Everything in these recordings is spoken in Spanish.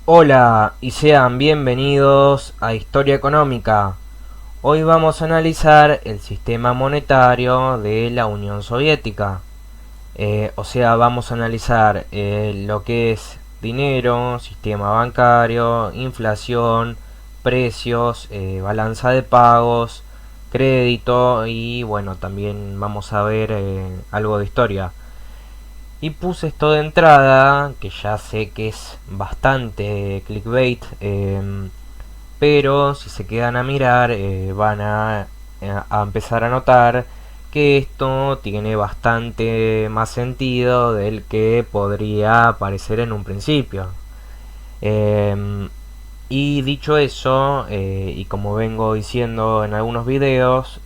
Hola y sean bienvenidos a Historia Económica. Hoy vamos a analizar el sistema monetario de la Unión Soviética. Vamos a analizar lo que es dinero, sistema bancario, inflación, precios, balanza de pagos, crédito y bueno, también vamos a ver algo de historia. Y puse esto de entrada, que ya sé que es bastante clickbait, pero si se quedan a mirar van a empezar a notar que esto tiene bastante más sentido del que podría parecer en un principio. Em, y dicho eso, y como vengo diciendo en algunos videos,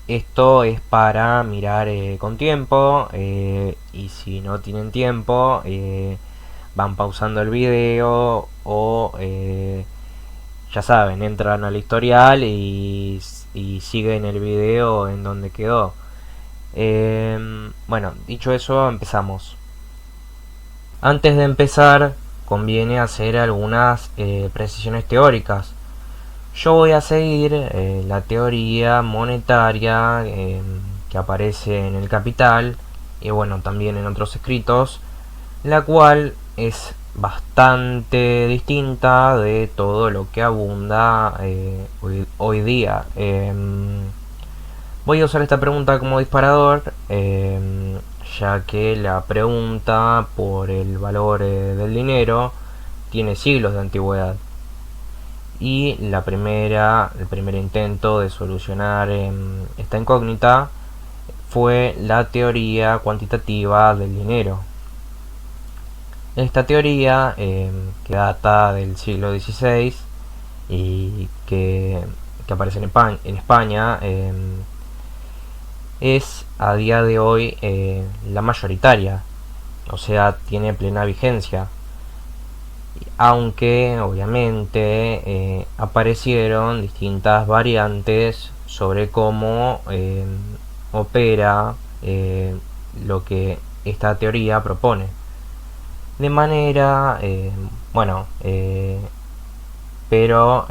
esto es para mirar con tiempo, y si no tienen tiempo van pausando el video o ya saben, entran al historial y siguen el video en donde quedó. Bueno, dicho eso, empezamos. Antes de empezar, conviene hacer algunas precisiones teóricas. Yo voy a seguir la teoría monetaria que aparece en el Capital y bueno, también en otros escritos, la cual es bastante distinta de todo lo que abunda hoy día. Voy a usar esta pregunta como disparador, ya que la pregunta por el valor del dinero tiene siglos de antigüedad y el primer intento de solucionar esta incógnita fue la teoría cuantitativa del dinero. Esta teoría, que data del siglo XVI y que aparece en España, es a día de hoy la mayoritaria, o sea, tiene plena vigencia, aunque obviamente aparecieron distintas variantes sobre cómo opera lo que esta teoría propone. De manera, bueno, pero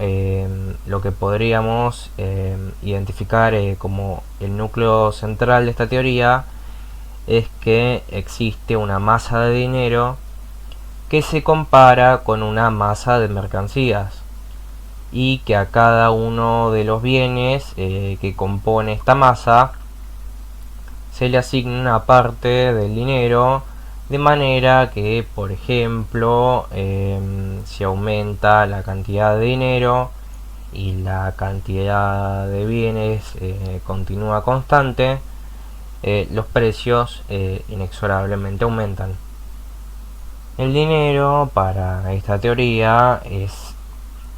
lo que podríamos identificar como el núcleo central de esta teoría es que existe una masa de dinero que se compara con una masa de mercancías y que a cada uno de los bienes que compone esta masa se le asigna una parte del dinero, de manera que, por ejemplo, si aumenta la cantidad de dinero y la cantidad de bienes continúa constante, los precios inexorablemente aumentan. El dinero, para esta teoría, es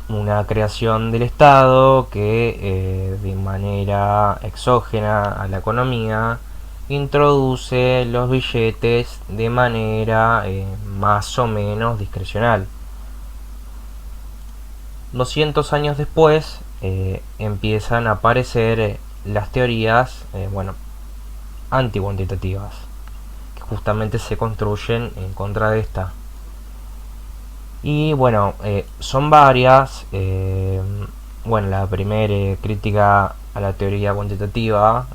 una creación del Estado que de manera exógena a la economía introduce los billetes de manera más o menos discrecional. 200 años después empiezan a aparecer las teorías antikuantitativas, que justamente se construyen en contra de esta. Y bueno, son varias. La primera crítica a la teoría cuantitativa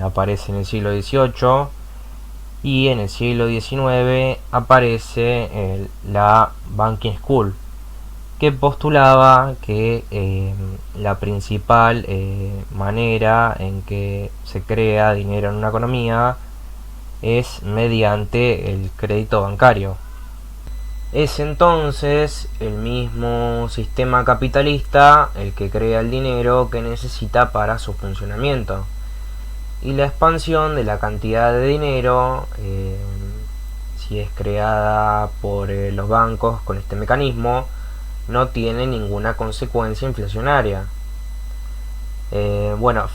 aparece en el siglo XVIII y en el siglo XIX aparece la Banking School, que postulaba que la principal manera en que se crea dinero en una economía es mediante el crédito bancario. Es entonces el mismo sistema capitalista el que crea el dinero que necesita para su funcionamiento. Y la expansión de la cantidad de dinero, si es creada por los bancos con este mecanismo, no tiene ninguna consecuencia inflacionaria.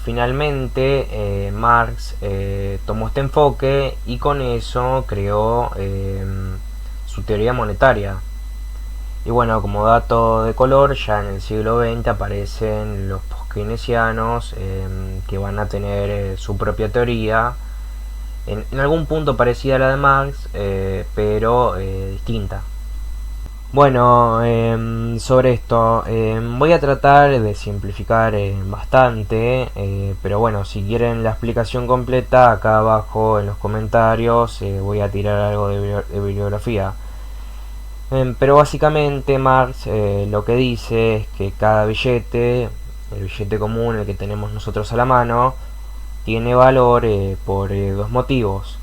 Finalmente Marx tomó este enfoque y con eso creó su teoría monetaria. Y bueno, como dato de color, ya en el siglo XX aparecen los post-keynesianos que van a tener su propia teoría, en algún punto parecida a la de Marx, pero distinta. Bueno, sobre esto voy a tratar de simplificar bastante, pero bueno, si quieren la explicación completa, acá abajo en los comentarios voy a tirar algo de bibliografía. Pero básicamente Marx lo que dice es que cada billete, el billete común, el que tenemos nosotros a la mano, tiene valor por dos motivos.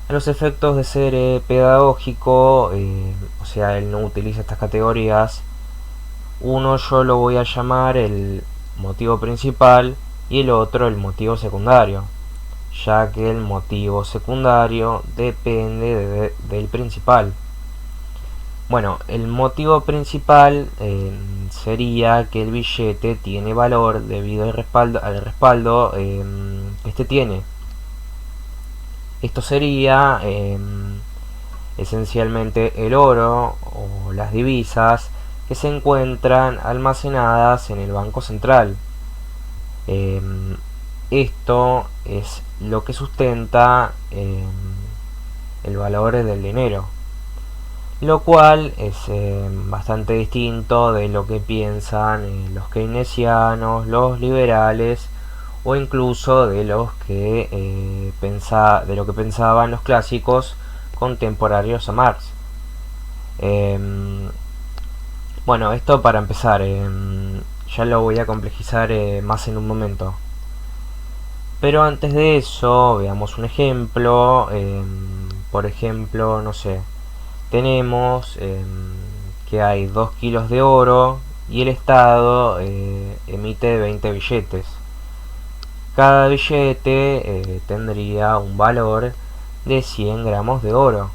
A los efectos de ser pedagógico, o sea, él no utiliza estas categorías. Uno yo lo voy a llamar el motivo principal y el otro el motivo secundario, ya que el motivo secundario depende del principal. Bueno, el motivo principal sería que el billete tiene valor debido al respaldo que este tiene. Esto sería esencialmente el oro o las divisas que se encuentran almacenadas en el Banco Central. Esto es lo que sustenta el valor del dinero, lo cual es bastante distinto de lo que piensan los keynesianos, los liberales o incluso de los que de lo que pensaban los clásicos contemporáneos a Marx. Bueno, esto para empezar, ya lo voy a complejizar más en un momento. Pero antes de eso, veamos un ejemplo. Por ejemplo, no sé, tenemos que hay 2 kilos de oro y el Estado emite 20 billetes. Cada billete tendría un valor de 100 gramos de oro.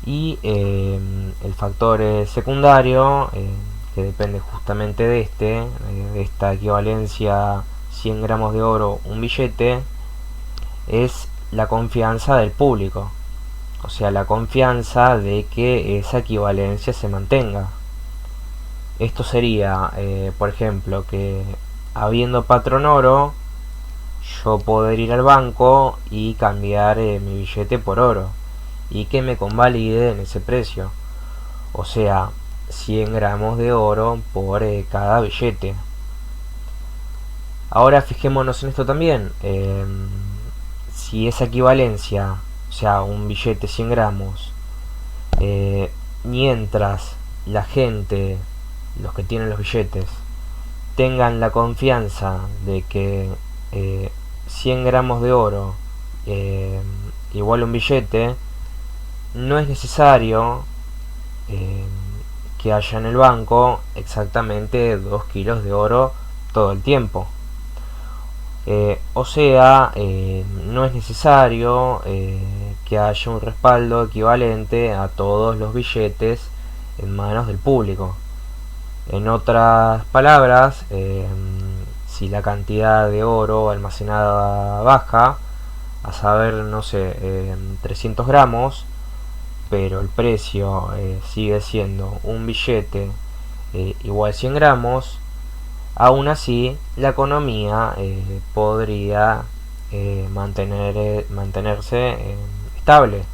Y el factor secundario, que depende justamente de esta equivalencia 100 gramos de oro, un billete, es la confianza del público. O sea, la confianza de que esa equivalencia se mantenga. Esto sería, por ejemplo, que habiendo patrón oro, yo poder ir al banco y cambiar mi billete por oro y que me convalide en ese precio. O sea, 100 gramos de oro por cada billete. Ahora fijémonos en esto también. Si esa equivalencia, o sea, un billete 100 gramos, mientras la gente, los que tienen los billetes, tengan la confianza de que 100 gramos de oro igual a un billete, no es necesario que haya en el banco exactamente 2 kilos de oro todo el tiempo. O sea, no es necesario que haya un respaldo equivalente a todos los billetes en manos del público. En otras palabras, si la cantidad de oro almacenada baja, a saber, no sé, 300 gramos, pero el precio sigue siendo un billete igual 100 gramos, aún así la economía podría mantenerse estable.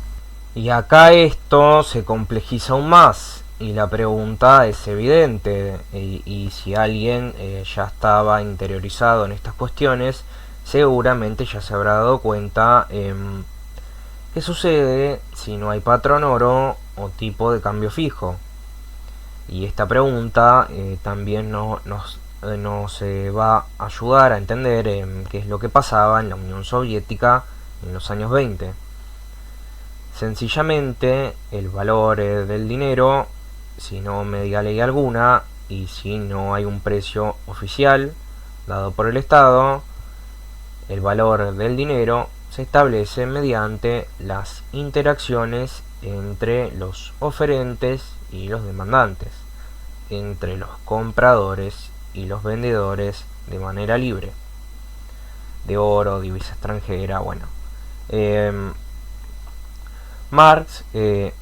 Y acá esto se complejiza aún más y la pregunta es evidente, y si alguien ya estaba interiorizado en estas cuestiones, seguramente ya se habrá dado cuenta qué sucede si no hay patrón oro o tipo de cambio fijo. Y esta pregunta también nos va a ayudar a entender qué es lo que pasaba en la Unión Soviética en los años 20. Sencillamente, el valor del dinero, si no media ley alguna y si no hay un precio oficial dado por el Estado, el valor del dinero se establece mediante las interacciones entre los oferentes y los demandantes, entre los compradores y los vendedores de manera libre, de oro, divisa extranjera, bueno. Marx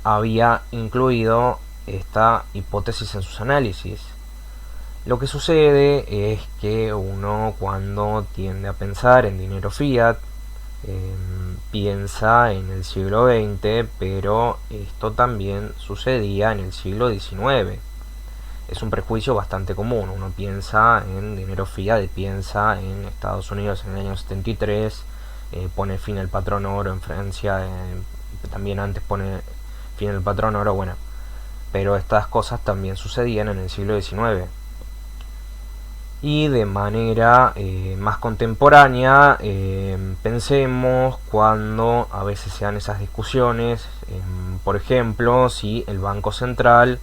había incluido esta hipótesis en sus análisis. Lo que sucede es que uno, cuando tiende a pensar en dinero fiat, piensa en el siglo XX, pero esto también sucedía en el siglo XIX. Es un prejuicio bastante común. Uno piensa en dinero fiat, piensa en Estados Unidos en el año 73, pone fin al patrón oro en Francia, también antes pone fin al patrón oro, bueno, pero estas cosas también sucedían en el siglo XIX. Y de manera más contemporánea, pensemos cuando a veces se dan esas discusiones, por ejemplo, si el Banco Central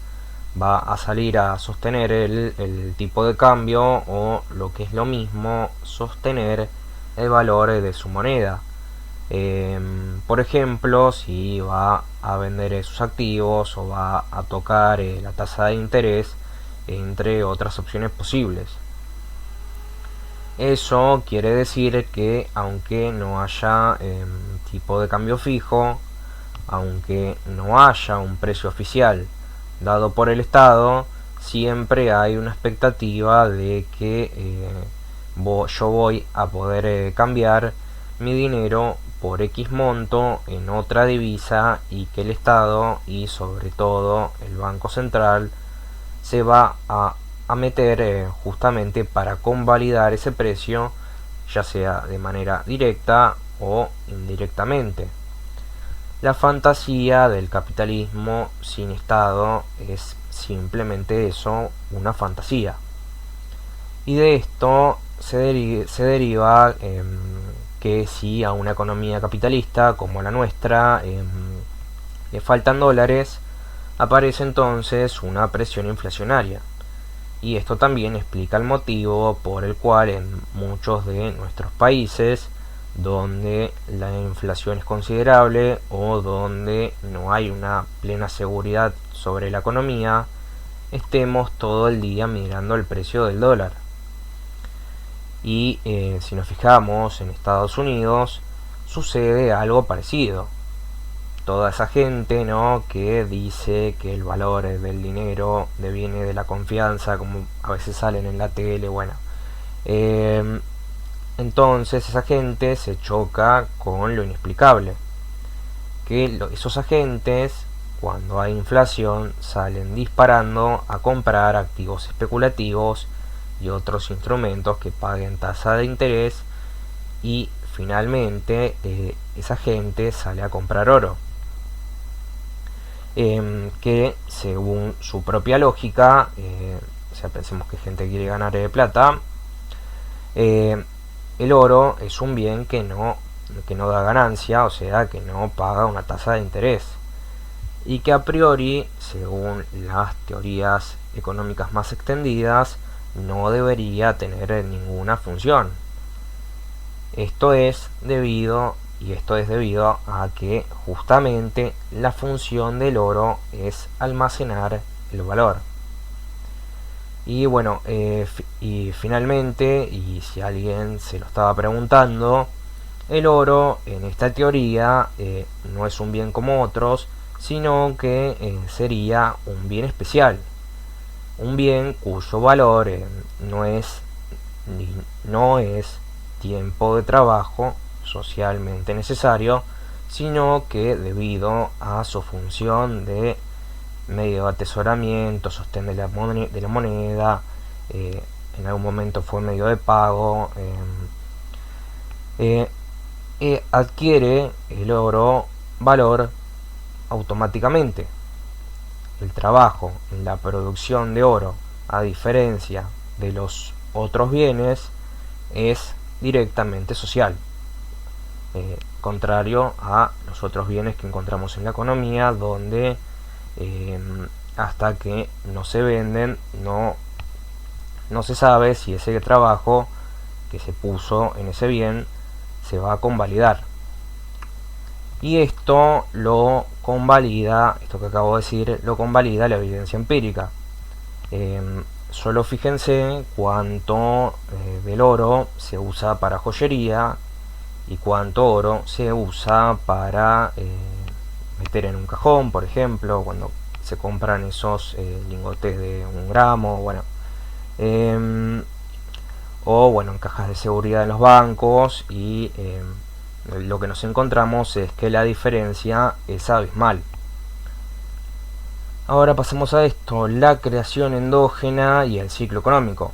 va a salir a sostener el tipo de cambio, o lo que es lo mismo, sostener el valor de su moneda. Por ejemplo, si va a vender sus activos o va a tocar la tasa de interés, entre otras opciones posibles. Eso quiere decir que aunque no haya tipo de cambio fijo, aunque no haya un precio oficial dado por el Estado, siempre hay una expectativa de que yo voy a poder cambiar mi dinero por X monto en otra divisa, y que el Estado y sobre todo el Banco Central se va a meter justamente para convalidar ese precio, ya sea de manera directa o indirectamente. La fantasía del capitalismo sin Estado es simplemente eso, una fantasía. Y de esto se deriva que si a una economía capitalista como la nuestra le faltan dólares, aparece entonces una presión inflacionaria. Y esto también explica el motivo por el cual en muchos de nuestros países, donde la inflación es considerable o donde no hay una plena seguridad sobre la economía, estemos todo el día mirando el precio del dólar. Y si nos fijamos en Estados Unidos, sucede algo parecido. Toda esa gente, ¿no?, que dice que el valor del dinero deviene de la confianza, como a veces salen en la tele, bueno, entonces esa gente se choca con lo inexplicable, que esos agentes, cuando hay inflación, salen disparando a comprar activos especulativos y otros instrumentos que paguen tasa de interés, y finalmente esa gente sale a comprar oro, que según su propia lógica, o sea, pensemos que gente quiere ganar plata, el oro es un bien que no da ganancia, o sea, que no paga una tasa de interés, y que a priori, según las teorías económicas más extendidas, no debería tener ninguna función. Esto es debido a que justamente la función del oro es almacenar el valor. Y bueno, y finalmente, y si alguien se lo estaba preguntando, el oro en esta teoría no es un bien como otros, sino que sería un bien especial, un bien cuyo valor no es tiempo de trabajo socialmente necesario, sino que debido a su función de medio de atesoramiento, sostén de la moneda, en algún momento fue medio de pago, adquiere el oro valor automáticamente. El trabajo en la producción de oro, a diferencia de los otros bienes, es directamente social, contrario a los otros bienes que encontramos en la economía, donde hasta que no se venden no se sabe si ese trabajo que se puso en ese bien se va a convalidar. Y esto que acabo de decir, lo convalida la evidencia empírica. Solo fíjense cuánto del oro se usa para joyería y cuánto oro se usa para meter en un cajón, por ejemplo, cuando se compran esos lingotes de 1 gramo, bueno, o bueno, en cajas de seguridad en los bancos, y lo que nos encontramos es que la diferencia es abismal. Ahora pasemos a esto, la creación endógena y el ciclo económico.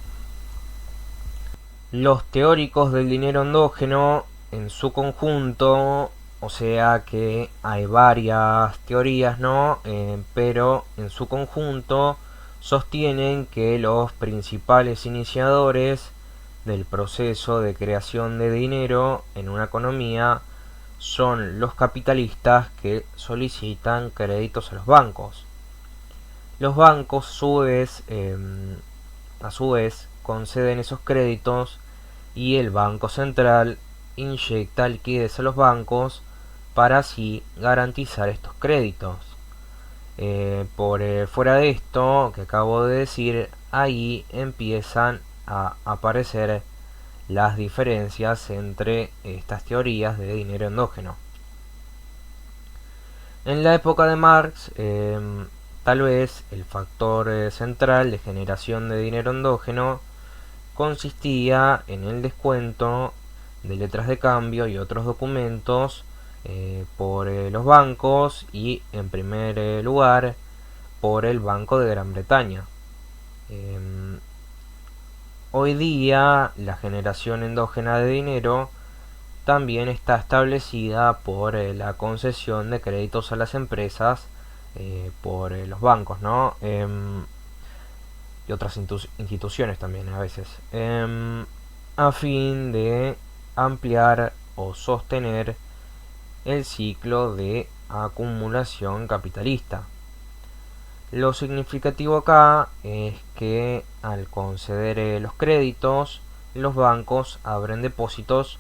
Los teóricos del dinero endógeno en su conjunto, o sea que hay varias teorías, ¿no? Pero en su conjunto sostienen que los principales iniciadores del proceso de creación de dinero en una economía son los capitalistas que solicitan créditos a los bancos. Los bancos a su vez conceden esos créditos y el Banco Central inyecta liquidez a los bancos para así garantizar estos créditos. Por fuera de esto que acabo de decir, ahí empiezan a aparecer las diferencias entre estas teorías de dinero endógeno. En la época de Marx, tal vez el factor central de generación de dinero endógeno consistía en el descuento de letras de cambio y otros documentos por los bancos y en primer lugar por el Banco de Gran Bretaña. Hoy día la generación endógena de dinero también está establecida por la concesión de créditos a las empresas por los bancos, ¿no? Y otras instituciones también a veces, a fin de ampliar o sostener el ciclo de acumulación capitalista. Lo significativo acá es que al conceder los créditos, los bancos abren depósitos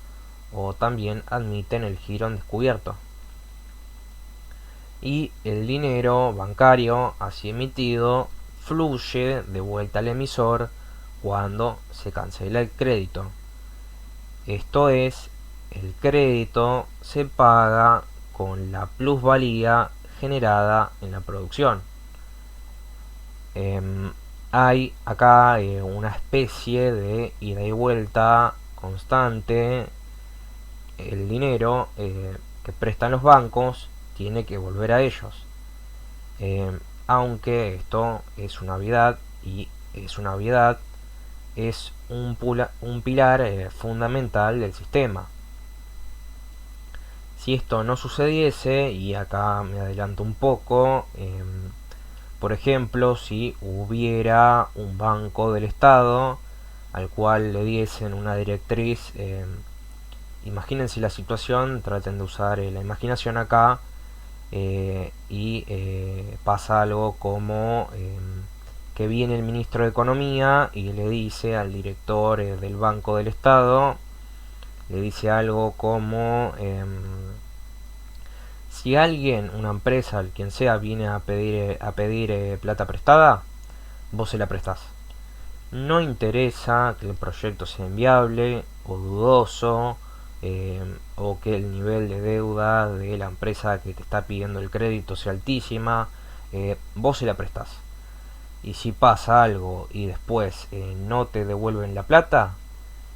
o también admiten el giro en descubierto. Y el dinero bancario así emitido fluye de vuelta al emisor cuando se cancela el crédito. Esto es, el crédito se paga con la plusvalía generada en la producción. Hay acá una especie de ida y vuelta constante. El dinero que prestan los bancos tiene que volver a ellos. Aunque esto es una obviedad y es un pilar fundamental del sistema. Si esto no sucediese, y acá me adelanto un poco, por ejemplo, si hubiera un banco del Estado al cual le diesen una directriz, imagínense la situación, traten de usar la imaginación acá, y pasa algo como que viene el ministro de Economía y le dice al director del Banco del Estado, le dice algo como si alguien, una empresa, quien sea, viene a pedir plata prestada, vos se la prestás. No interesa que el proyecto sea inviable o dudoso, o que el nivel de deuda de la empresa que te está pidiendo el crédito sea altísima, vos se la prestás. Y si pasa algo y después no te devuelven la plata,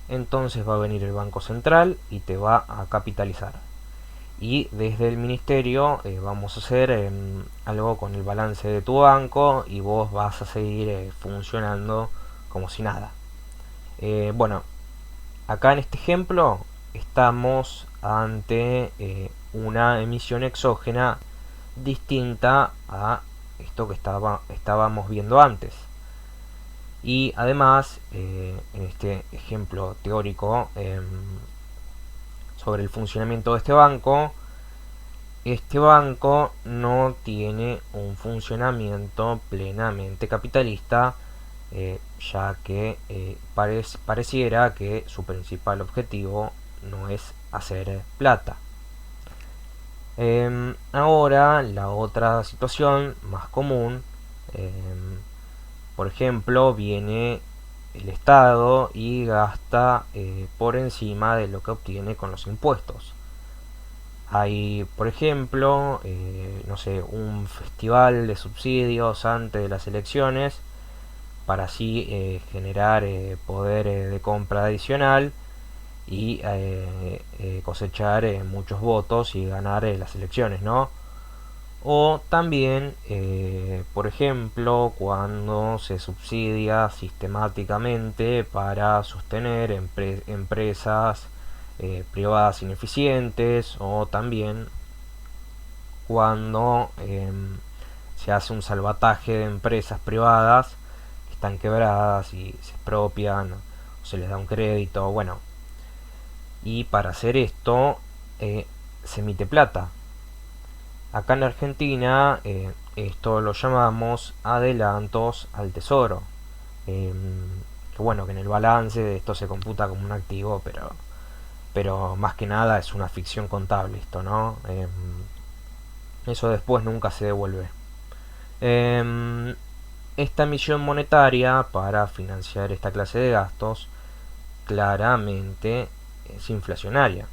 entonces va a venir el Banco Central y te va a capitalizar. Y desde el ministerio vamos a hacer algo con el balance de tu banco y vos vas a seguir funcionando como si nada. Bueno, acá en este ejemplo estamos ante una emisión exógena distinta a esto que estábamos viendo antes. Y además, en este ejemplo teórico sobre el funcionamiento de este banco no tiene un funcionamiento plenamente capitalista, ya que pareciera que su principal objetivo no es hacer plata. Ahora, la otra situación más común, por ejemplo, viene el Estado y gasta por encima de lo que obtiene con los impuestos. Hay, por ejemplo, no sé, un festival de subsidios antes de las elecciones para así generar poder de compra adicional, y cosechar muchos votos y ganar las elecciones, ¿no? O también, por ejemplo, cuando se subsidia sistemáticamente para sostener empresas privadas ineficientes, o también cuando se hace un salvataje de empresas privadas que están quebradas y se expropian o se les da un crédito, bueno. Y para hacer esto se emite plata. Acá en Argentina esto lo llamamos adelantos al tesoro. Que bueno, que en el balance de esto se computa como un activo, pero más que nada es una ficción contable esto, ¿no? Eso después nunca se devuelve. Esta emisión monetaria para financiar esta clase de gastos claramente es inflacionaria.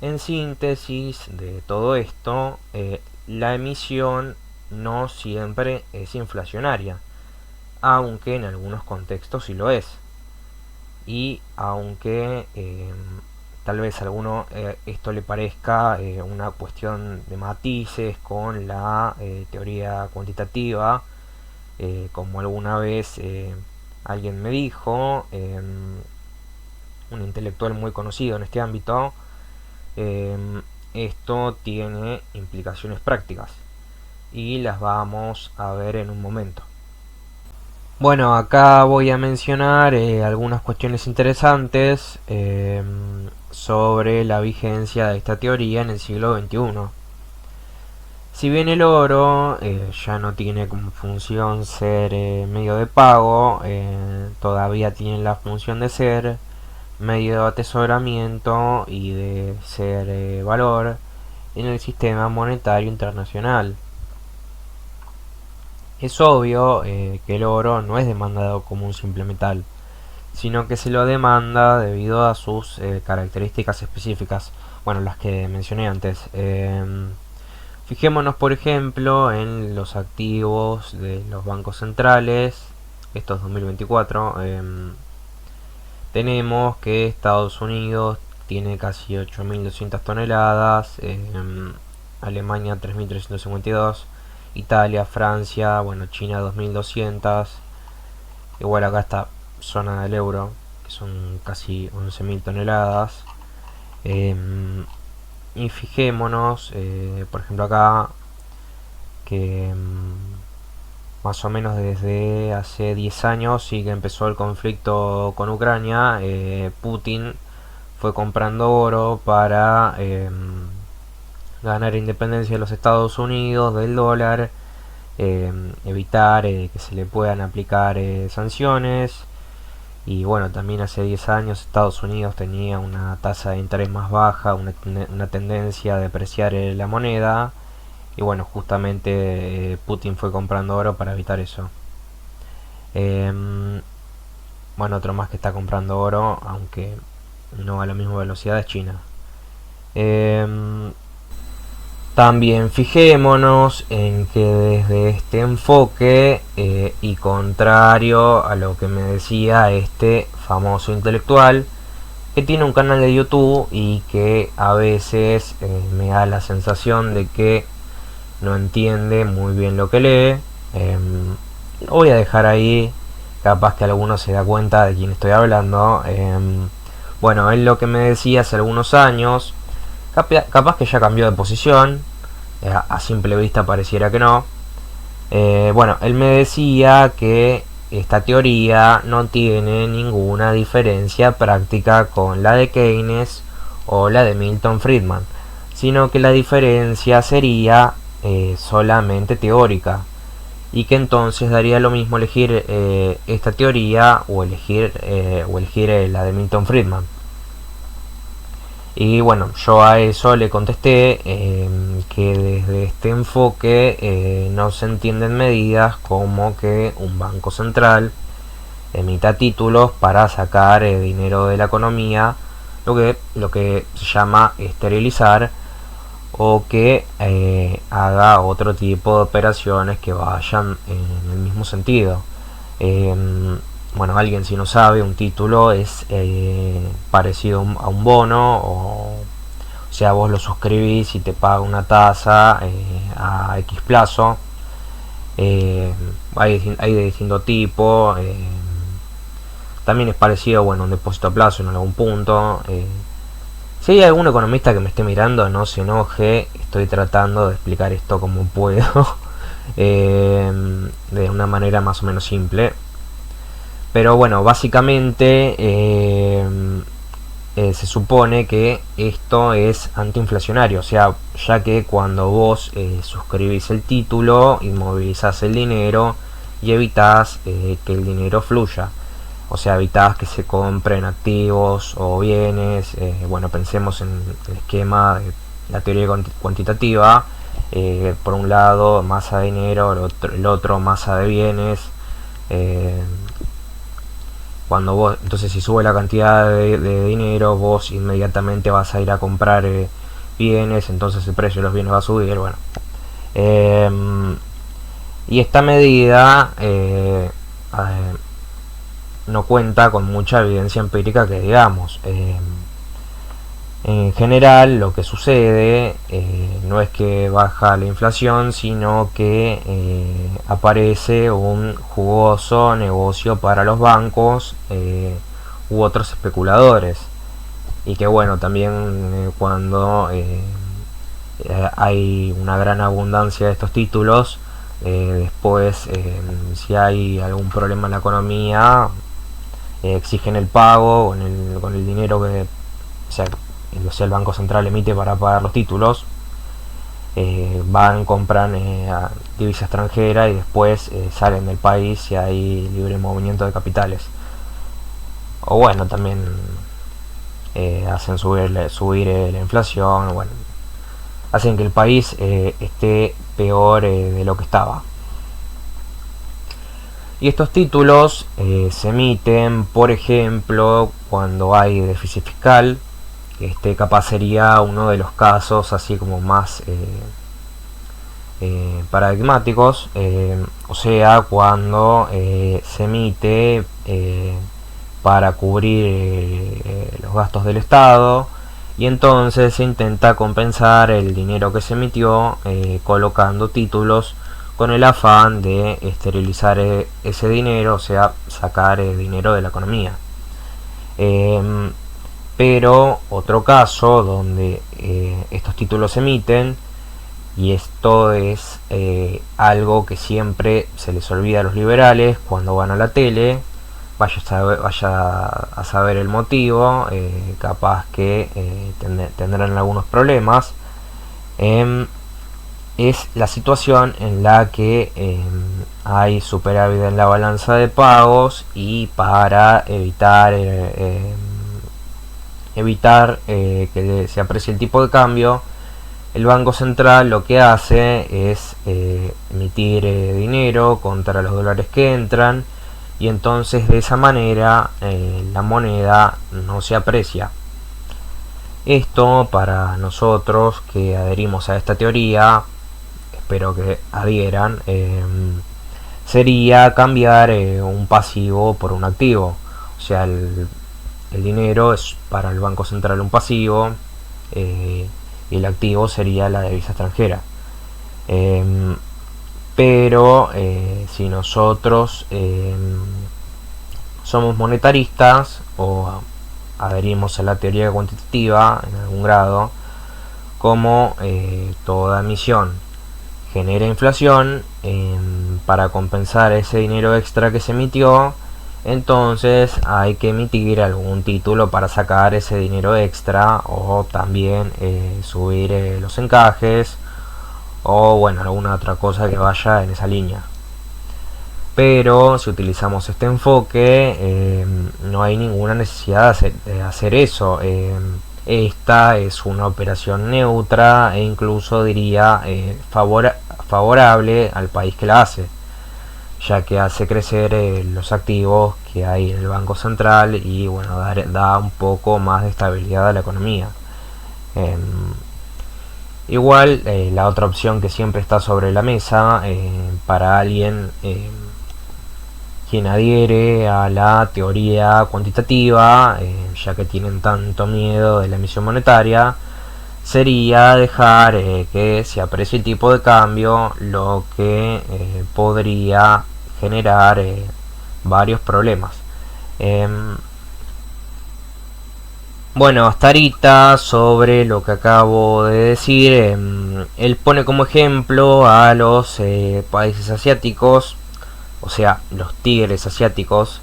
En síntesis de todo esto, la emisión no siempre es inflacionaria, aunque en algunos contextos sí lo es. Y aunque tal vez a alguno esto le parezca una cuestión de matices con la teoría cuantitativa, como alguna vez alguien me dijo, un intelectual muy conocido en este ámbito, esto tiene implicaciones prácticas y las vamos a ver en un momento. Bueno, acá voy a mencionar algunas cuestiones interesantes sobre la vigencia de esta teoría en el siglo XXI. Si bien el oro ya no tiene como función ser medio de pago, todavía tiene la función de ser medio de atesoramiento y de ser valor en el sistema monetario internacional. Es obvio que el oro no es demandado como un simple metal, sino que se lo demanda debido a sus características específicas, bueno, las que mencioné antes. Fijémonos, por ejemplo, en los activos de los bancos centrales. Esto es 2024. Tenemos que Estados Unidos tiene casi 8.200 toneladas, Alemania 3.352, Italia, Francia, bueno, China 2.200. Igual acá está zona del euro, que son casi 11.000 toneladas. Y fijémonos, por ejemplo acá, que más o menos desde hace 10 años, sí que empezó el conflicto con Ucrania, Putin fue comprando oro para ganar independencia de los Estados Unidos, del dólar, evitar que se le puedan aplicar sanciones. Y bueno, también hace 10 años Estados Unidos tenía una tasa de interés más baja, una tendencia a depreciar la moneda. Y bueno, justamente Putin fue comprando oro para evitar eso. Bueno, otro más que está comprando oro, aunque no a la misma velocidad, es China. También fijémonos en que desde este enfoque y contrario a lo que me decía este famoso intelectual, que tiene un canal de YouTube y que a veces me da la sensación de que no entiende muy bien lo que lee. Lo voy a dejar ahí, capaz que alguno se da cuenta de quién estoy hablando. Bueno, él lo que me decía hace algunos años, capaz que ya cambió de posición, a simple vista pareciera que no. Bueno, él me decía que esta teoría no tiene ninguna diferencia práctica con la de Keynes o la de Milton Friedman, sino que la diferencia sería solamente teórica, y que entonces daría lo mismo elegir esta teoría o elegir la de Milton Friedman. Y bueno, yo a eso le contesté que desde este enfoque no se entienden medidas como que un banco central emita títulos para sacar dinero de la economía, lo que se llama esterilizar, o que haga otro tipo de operaciones que vayan en el mismo sentido. bueno, alguien si no sabe, un título es parecido a un bono, o sea, vos lo suscribís y te paga una tasa a X plazo. Hay de distinto tipo. También es parecido, bueno, un depósito a plazo en algún punto. Si hay algún economista que me esté mirando, no se enoje, estoy tratando de explicar esto como puedo, de una manera más o menos simple. Pero bueno, básicamente se supone que esto es antiinflacionario, o sea, ya que cuando vos suscribís el título, inmovilizás el dinero y evitás que el dinero fluya. O sea, evitás que se compren activos o bienes. Bueno, pensemos en el esquema de la teoría cuantitativa. Por un lado, masa de dinero, el otro masa de bienes. Eh, Cuando vos, entonces si sube la cantidad de dinero, vos inmediatamente vas a ir a comprar bienes, entonces el precio de los bienes va a subir. Bueno, eh, y esta medida no cuenta con mucha evidencia empírica que digamos. En general lo que sucede no es que baja la inflación, sino que aparece un jugoso negocio para los bancos u otros especuladores. Y que bueno, también cuando hay una gran abundancia de estos títulos, después si hay algún problema en la economía, exigen el pago con el dinero que, o sea, el Banco Central emite para pagar los títulos. Van, compran divisa extranjera y después salen del país y hay libre movimiento de capitales. O bueno, también hacen subir la inflación, bueno, hacen que el país esté peor de lo que estaba. Y estos títulos se emiten, por ejemplo, cuando hay déficit fiscal. Este capaz sería uno de los casos así como más paradigmáticos, o sea, cuando se emite para cubrir los gastos del Estado, y entonces se intenta compensar el dinero que se emitió colocando títulos con el afán de esterilizar ese dinero, o sea, sacar dinero de la economía. Pero otro caso donde estos títulos se emiten, y esto es algo que siempre se les olvida a los liberales cuando van a la tele, vaya a saber el motivo, capaz que tendrán algunos problemas, es la situación en la que hay superávit en la balanza de pagos, y para evitar que se aprecie el tipo de cambio, el Banco Central lo que hace es emitir dinero contra los dólares que entran, y entonces de esa manera la moneda no se aprecia. Esto, para nosotros que adherimos a esta teoría, espero que adhieran, sería cambiar un pasivo por un activo. O sea, el dinero es para el Banco Central un pasivo, y el activo sería la divisa extranjera. Pero si nosotros somos monetaristas o adherimos a la teoría cuantitativa en algún grado, como toda emisión genera inflación, para compensar ese dinero extra que se emitió, entonces hay que emitir algún título para sacar ese dinero extra, o también subir los encajes, o bueno, alguna otra cosa que vaya en esa línea. Pero si utilizamos este enfoque, no hay ninguna necesidad de hacer eso. Esta es una operación neutra e incluso diría favorable al país que la hace, ya que hace crecer los activos que hay en el Banco Central y bueno, da un poco más de estabilidad a la economía. Igual, la otra opción que siempre está sobre la mesa para alguien quien adhiere a la teoría cuantitativa, ya que tienen tanto miedo de la emisión monetaria, sería dejar que se aprecie el tipo de cambio, lo que podría generar varios problemas. Bueno, hasta ahorita sobre lo que acabo de decir, él pone como ejemplo a los países asiáticos, o sea, los tigres asiáticos,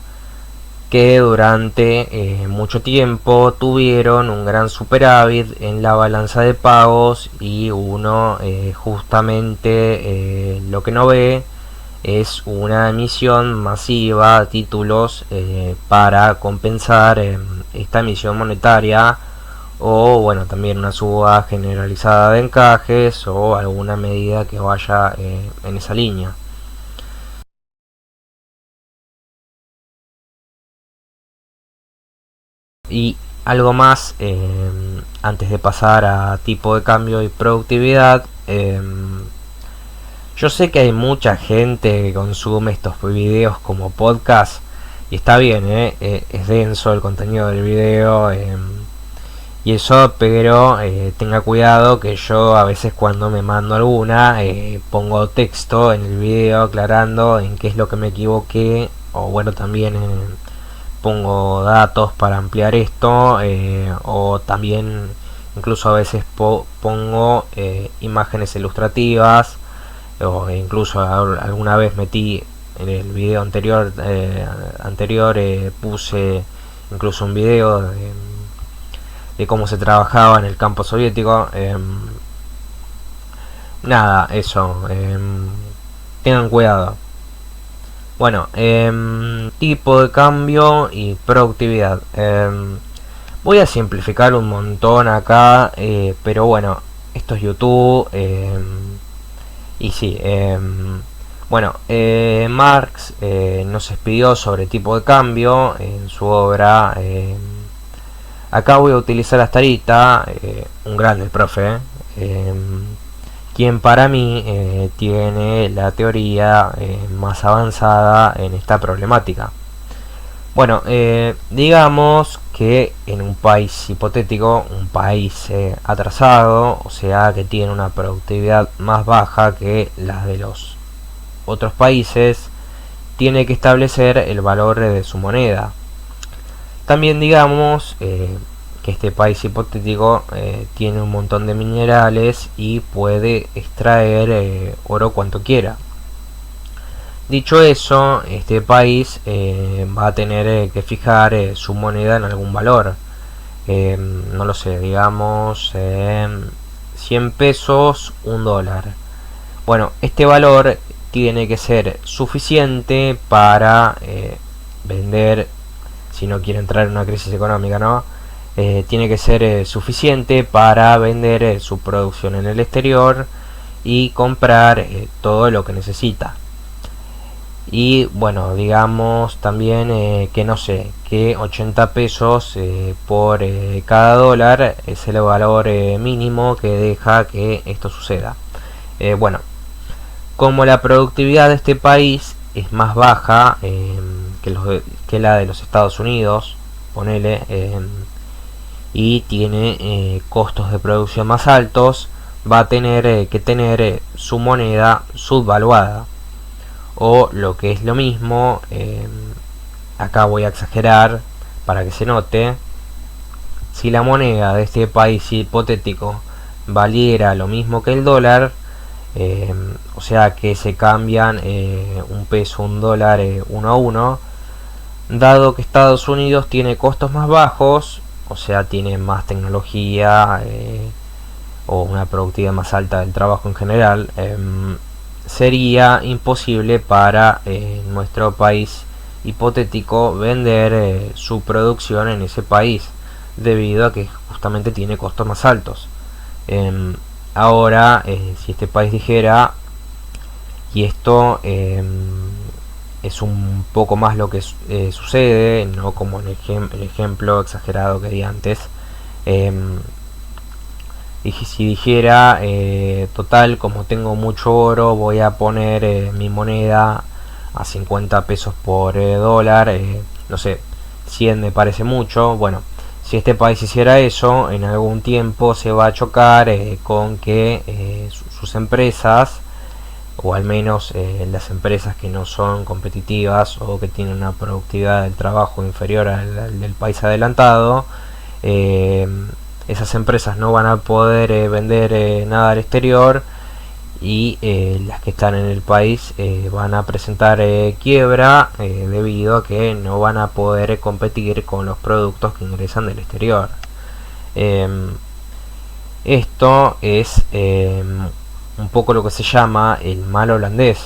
que durante mucho tiempo tuvieron un gran superávit en la balanza de pagos y uno justamente lo que no ve es una emisión masiva de títulos para compensar esta emisión monetaria, o bueno, también una suba generalizada de encajes o alguna medida que vaya en esa línea. Y algo más antes de pasar a tipo de cambio y productividad. Yo sé que hay mucha gente que consume estos videos como podcast y está bien, es denso el contenido del video y eso, pero tenga cuidado que yo a veces cuando me mando alguna pongo texto en el video aclarando en qué es lo que me equivoqué, o bueno, también pongo datos para ampliar esto, o también incluso a veces pongo imágenes ilustrativas, o incluso alguna vez metí en el video anterior puse incluso un video de cómo se trabajaba en el campo soviético. Nada, eso, tengan cuidado. Bueno, tipo de cambio y productividad. Voy a simplificar un montón acá, pero bueno, esto es YouTube. Y sí, bueno, Marx nos expidió sobre tipo de cambio en su obra. Acá voy a utilizar hasta ahorita un grande el profe, quien para mí tiene la teoría más avanzada en esta problemática. Bueno, digamos que en un país hipotético, un país atrasado, o sea que tiene una productividad más baja que las de los otros países, tiene que establecer el valor de su moneda. También digamos que este país hipotético tiene un montón de minerales y puede extraer oro cuanto quiera. Dicho eso, este país va a tener que fijar su moneda en algún valor. No lo sé, digamos 100 pesos, un dólar. Bueno, este valor tiene que ser suficiente para vender, si no quiere entrar en una crisis económica, ¿no? Tiene que ser suficiente para vender su producción en el exterior y comprar todo lo que necesita. Y bueno, digamos también que no sé, que 80 pesos por cada dólar es el valor mínimo que deja que esto suceda. Bueno, como la productividad de este país es más baja que la de los Estados Unidos, ponele, y tiene costos de producción más altos, va a tener que tener su moneda subvaluada. O lo que es lo mismo, acá voy a exagerar para que se note, si la moneda de este país hipotético valiera lo mismo que el dólar, o sea que se cambian un peso, un dólar uno a uno, dado que Estados Unidos tiene costos más bajos, o sea tiene más tecnología o una productividad más alta del trabajo en general, sería imposible para nuestro país hipotético vender su producción en ese país, debido a que justamente tiene costos más altos. Ahora, si este país dijera, y esto es un poco más lo que sucede, no como en el ejemplo exagerado que di antes, y si dijera, total, como tengo mucho oro, voy a poner mi moneda a 50 pesos por dólar, no sé, 100 me parece mucho. Bueno, si este país hiciera eso, en algún tiempo se va a chocar con que sus empresas, o al menos las empresas que no son competitivas o que tienen una productividad del trabajo inferior al del país adelantado, eh, esas empresas no van a poder vender nada al exterior, y las que están en el país van a presentar quiebra debido a que no van a poder competir con los productos que ingresan del exterior. Em, Esto es un poco lo que se llama el mal holandés.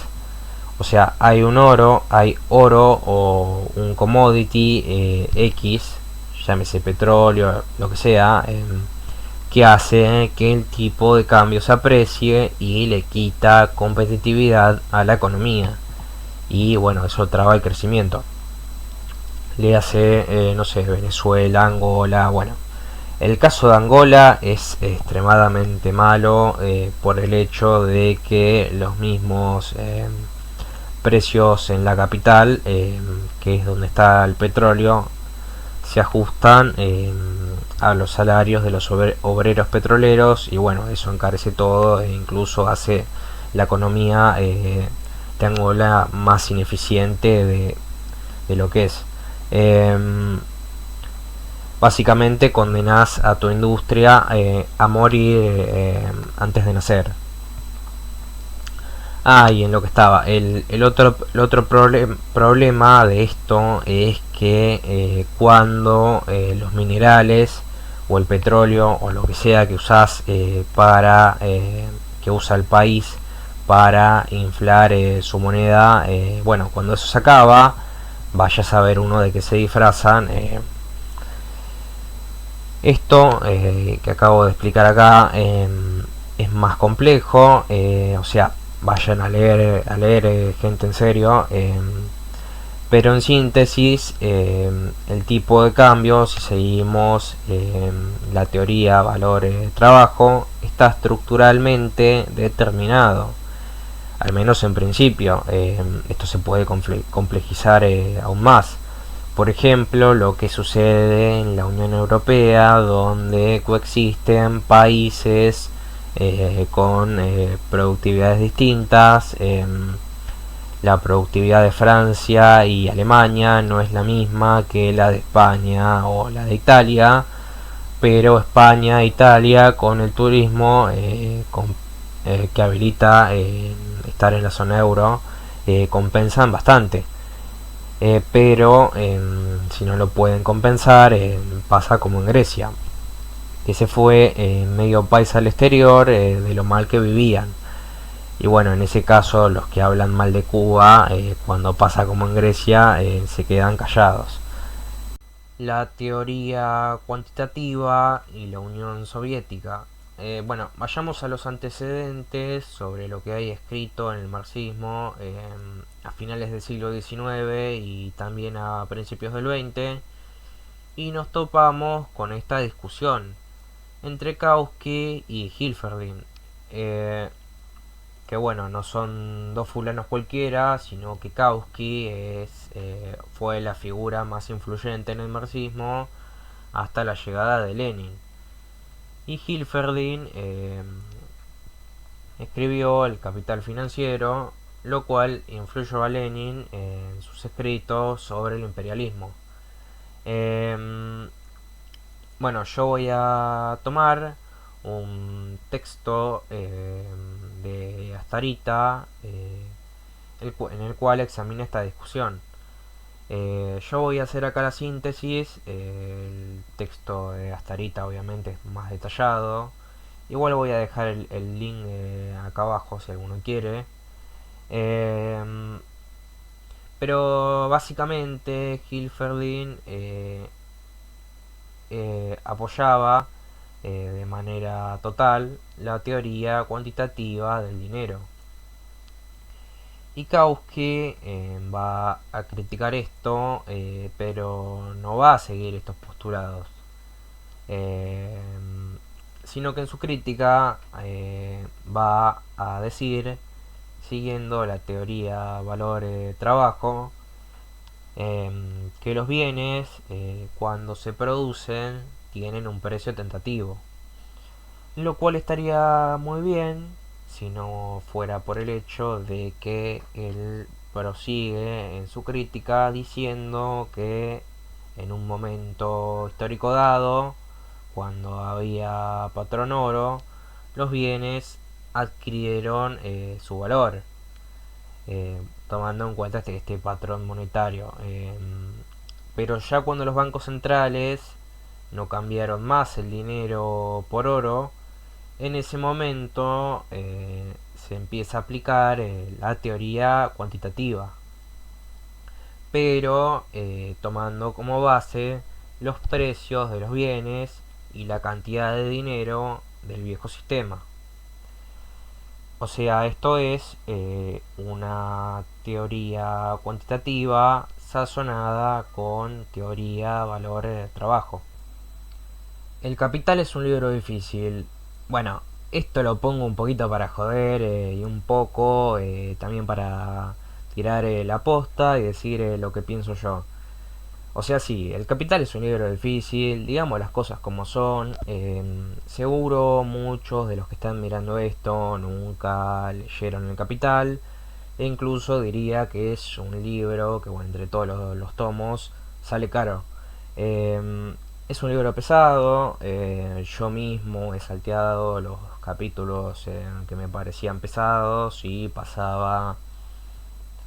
O sea, hay oro o un commodity X, llámese petróleo, lo que sea, que hace que el tipo de cambio se aprecie y le quita competitividad a la economía. Y bueno, eso traba el crecimiento. Le hace, no sé, Venezuela, Angola, bueno. El caso de Angola es extremadamente malo por el hecho de que los mismos precios en la capital, que es donde está el petróleo, se ajustan a los salarios de los obreros petroleros, y bueno, eso encarece todo e incluso hace la economía de Angola más ineficiente de lo que es. Básicamente condenás a tu industria a morir antes de nacer. Y en lo que estaba, el otro problema de esto es que cuando los minerales o el petróleo o lo que sea que usás que usa el país para inflar su moneda, bueno, cuando eso se acaba, vaya a saber uno de qué se disfrazan. Esto que acabo de explicar acá es más complejo, o sea, vayan a leer gente en serio, pero en síntesis, el tipo de cambio, si seguimos la teoría valor-trabajo, está estructuralmente determinado, al menos en principio. Esto se puede complejizar aún más. Por ejemplo, lo que sucede en la Unión Europea, donde coexisten países con productividades distintas. La productividad de Francia y Alemania no es la misma que la de España o la de Italia, pero España e Italia, con el turismo que habilita estar en la zona euro, compensan bastante. Pero si no lo pueden compensar, pasa como en Grecia, que se fue medio país al exterior de lo mal que vivían. Y bueno, en ese caso los que hablan mal de Cuba, cuando pasa como en Grecia, se quedan callados. La teoría cuantitativa y la Unión Soviética. Bueno, vayamos a los antecedentes sobre lo que hay escrito en el marxismo a finales del siglo XIX y también a principios del XX, y nos topamos con esta discusión entre Kautsky y Hilferding, que bueno, no son dos fulanos cualquiera, sino que Kautsky fue la figura más influyente en el marxismo hasta la llegada de Lenin. Y Hilferding escribió El Capital Financiero, lo cual influyó a Lenin en sus escritos sobre el imperialismo. Bueno, yo voy a tomar un texto de Astarita en el cual examina esta discusión. Yo voy a hacer acá la síntesis. El texto de Astarita obviamente es más detallado. Igual voy a dejar el link acá abajo si alguno quiere. Eh, pero básicamente Hilferding apoyaba de manera total la teoría cuantitativa del dinero. Y Kautsky va a criticar esto, pero no va a seguir estos postulados, eh, sino que en su crítica va a decir siguiendo la teoría valor-trabajo, que los bienes, cuando se producen, tienen un precio tentativo, lo cual estaría muy bien si no fuera por el hecho de que él prosigue en su crítica diciendo que en un momento histórico dado, cuando había patrón oro, los bienes adquirieron su valor, tomando en cuenta este patrón monetario. Pero ya cuando los bancos centrales no cambiaron más el dinero por oro, en ese momento se empieza a aplicar la teoría cuantitativa, pero tomando como base los precios de los bienes y la cantidad de dinero del viejo sistema. O sea, esto es una teoría cuantitativa sazonada con teoría valor-trabajo. El Capital es un libro difícil. Bueno, esto lo pongo un poquito para joder y un poco también para tirar la posta y decir lo que pienso yo. O sea, sí, El Capital es un libro difícil, digamos las cosas como son. Seguro muchos de los que están mirando esto nunca leyeron El Capital. E incluso diría que es un libro que, bueno, entre todos los tomos, sale caro. Es un libro pesado, yo mismo he salteado los capítulos que me parecían pesados y pasaba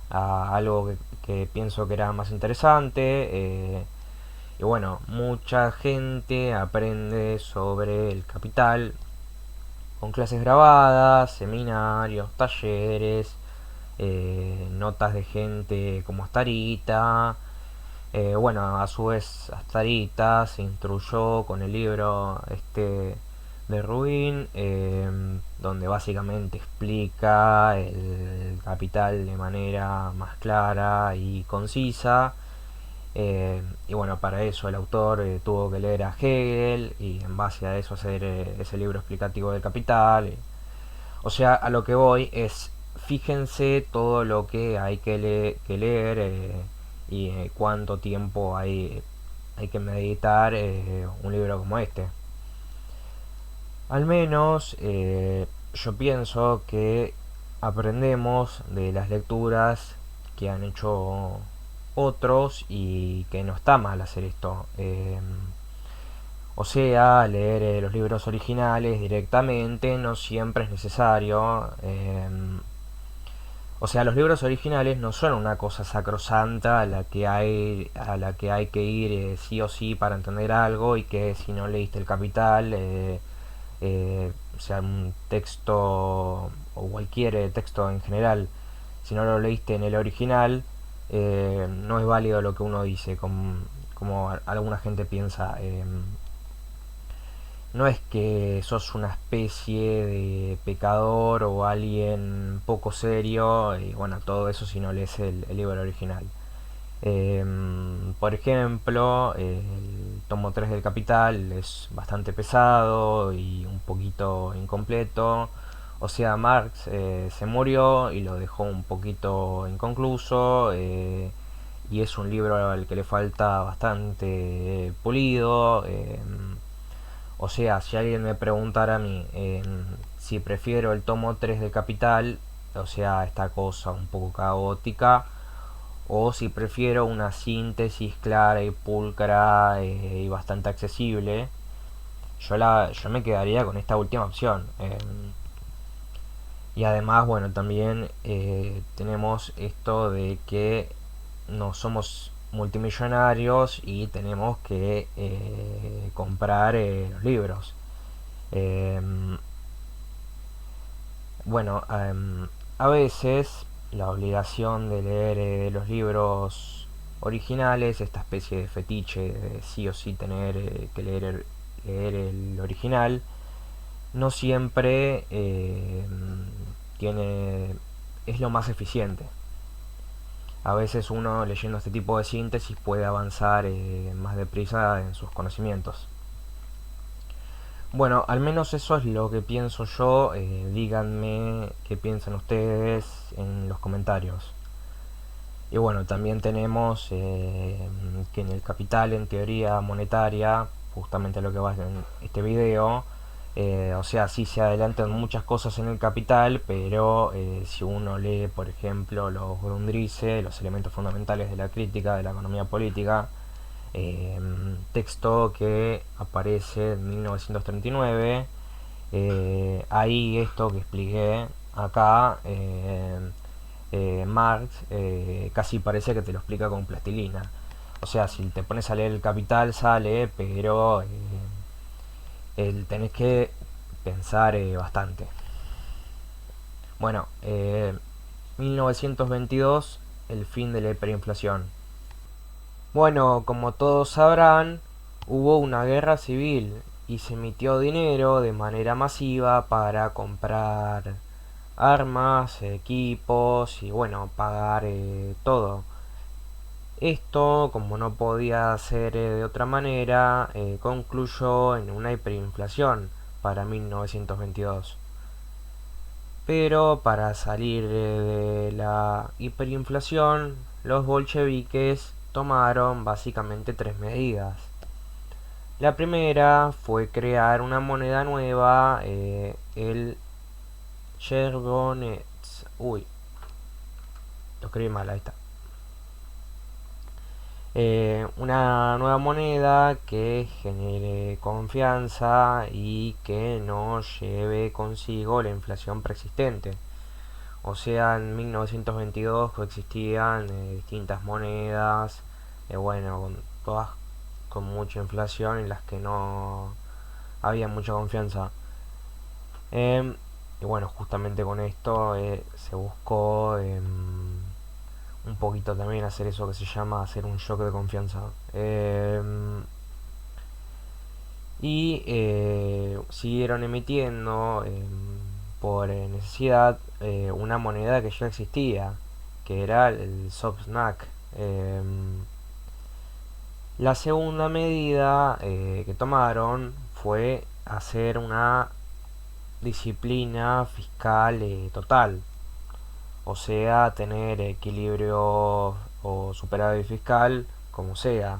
a algo que pienso que era más interesante. Y bueno, mucha gente aprende sobre el capital con clases grabadas, seminarios, talleres, notas de gente como Astarita. Bueno, a su vez Astarita se instruyó con el libro de Rubin, donde básicamente explica el capital de manera más clara y concisa. Y bueno, para eso el autor tuvo que leer a Hegel y en base a eso hacer ese libro explicativo del capital. O sea, a lo que voy es, fíjense todo lo que hay que leer y cuánto tiempo hay que meditar un libro como este. Al menos yo pienso que aprendemos de las lecturas que han hecho otros y que no está mal hacer esto. O sea, leer los libros originales directamente no siempre es necesario. O sea, los libros originales no son una cosa sacrosanta a la que hay que ir sí o sí para entender algo, y que si no leíste el Capital, sea un texto o cualquier texto en general, si no lo leíste en el original, no es válido lo que uno dice, como alguna gente piensa. No es que sos una especie de pecador o alguien poco serio, y bueno, todo eso si no lees el libro original. Por ejemplo, el tomo 3 del Capital es bastante pesado y un poquito incompleto. O sea, Marx se murió y lo dejó un poquito inconcluso, y es un libro al que le falta bastante pulido. O sea, si alguien me preguntara a mí si prefiero el tomo 3 de Capital, o sea, esta cosa un poco caótica, o si prefiero una síntesis clara y pulcra y bastante accesible, yo me quedaría con esta última opción. Y además, bueno, también tenemos esto de que no somos multimillonarios y tenemos que comprar los libros. Eh, bueno, a veces la obligación de leer los libros originales, esta especie de fetiche de sí o sí tener que leer el original, no siempre tiene es lo más eficiente. A veces uno leyendo este tipo de síntesis puede avanzar más deprisa en sus conocimientos. Bueno, al menos eso es lo que pienso yo. Díganme qué piensan ustedes en los comentarios. Y bueno, también tenemos que en el capital, en teoría monetaria, justamente lo que va en este video, o sea, sí se adelantan muchas cosas en el capital, pero si uno lee, por ejemplo, los Grundrisse, los elementos fundamentales de la crítica de la economía política, texto que aparece en 1939, ahí esto que expliqué acá, Marx casi parece que te lo explica con plastilina. O sea, si te pones a leer el Capital sale, pero tenés que pensar bastante. Bueno, 1922, el fin de la hiperinflación. Bueno, como todos sabrán, hubo una guerra civil y se emitió dinero de manera masiva para comprar armas, equipos y bueno, pagar todo. Esto, como no podía ser de otra manera, concluyó en una hiperinflación para 1922. Pero para salir de la hiperinflación, los bolcheviques tomaron básicamente tres medidas. La primera fue crear una moneda nueva, el Chervonets. Uy, lo escribí mal, ahí está. Una nueva moneda que genere confianza y que no lleve consigo la inflación preexistente. O sea, en 1922 coexistían distintas monedas, bueno, todas con mucha inflación en las que no había mucha confianza. Y bueno, justamente con esto se buscó un poquito también hacer eso que se llama hacer un shock de confianza. Y siguieron emitiendo por necesidad una moneda que ya existía, que era el Sovsnak. La segunda medida que tomaron fue hacer una disciplina fiscal total, o sea, tener equilibrio o superávit fiscal, como sea.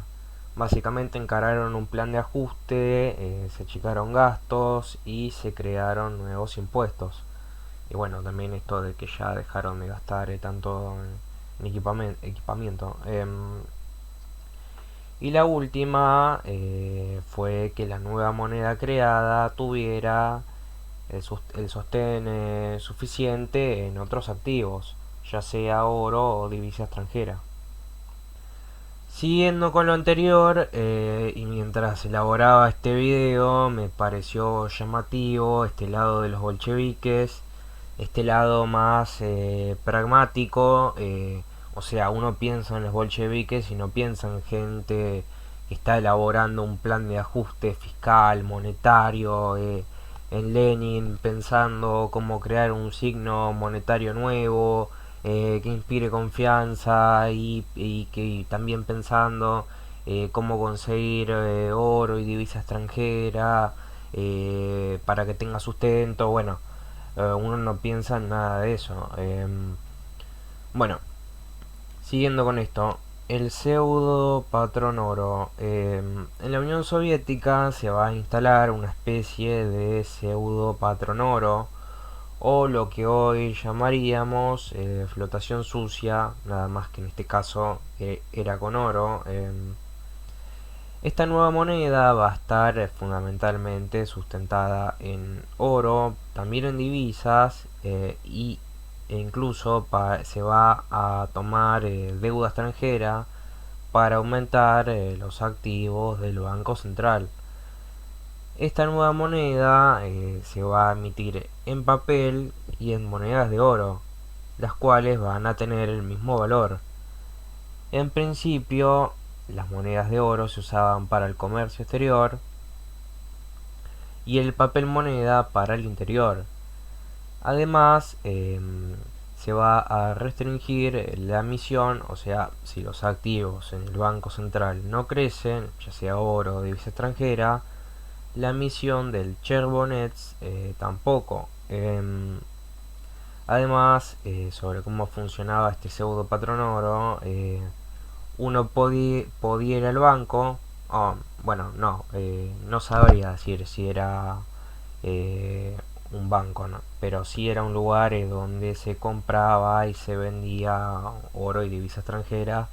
Básicamente encararon un plan de ajuste, se achicaron gastos y se crearon nuevos impuestos. Y bueno, también esto de que ya dejaron de gastar tanto en equipamiento. Y la última fue que la nueva moneda creada tuviera el sostén suficiente en otros activos, ya sea oro o divisa extranjera. Siguiendo con lo anterior, y mientras elaboraba este video, me pareció llamativo este lado de los bolcheviques, este lado más pragmático, o sea, uno piensa en los bolcheviques y no piensa en gente que está elaborando un plan de ajuste fiscal, monetario, en Lenin pensando cómo crear un signo monetario nuevo, que inspire confianza y que también pensando cómo conseguir oro y divisa extranjera para que tenga sustento. Bueno, uno no piensa en nada de eso. Bueno, siguiendo con esto, el pseudo patrón oro. En la Unión Soviética se va a instalar una especie de pseudo patrón oro, o lo que hoy llamaríamos flotación sucia, nada más que en este caso era con oro. Esta nueva moneda va a estar fundamentalmente sustentada en oro, también en divisas e incluso se va a tomar deuda extranjera para aumentar los activos del Banco Central. Esta nueva moneda se va a emitir en papel y en monedas de oro, las cuales van a tener el mismo valor. En principio, las monedas de oro se usaban para el comercio exterior y el papel moneda para el interior. Además, se va a restringir la emisión, o sea, si los activos en el Banco Central no crecen, ya sea oro o divisa extranjera, la emisión del Cherbonets tampoco. Además, sobre cómo funcionaba este pseudo patrón oro, uno podía ir al banco. Bueno, no, no sabría decir si era eh, un banco, ¿no? Pero sí era un lugar donde se compraba y se vendía oro y divisa extranjera.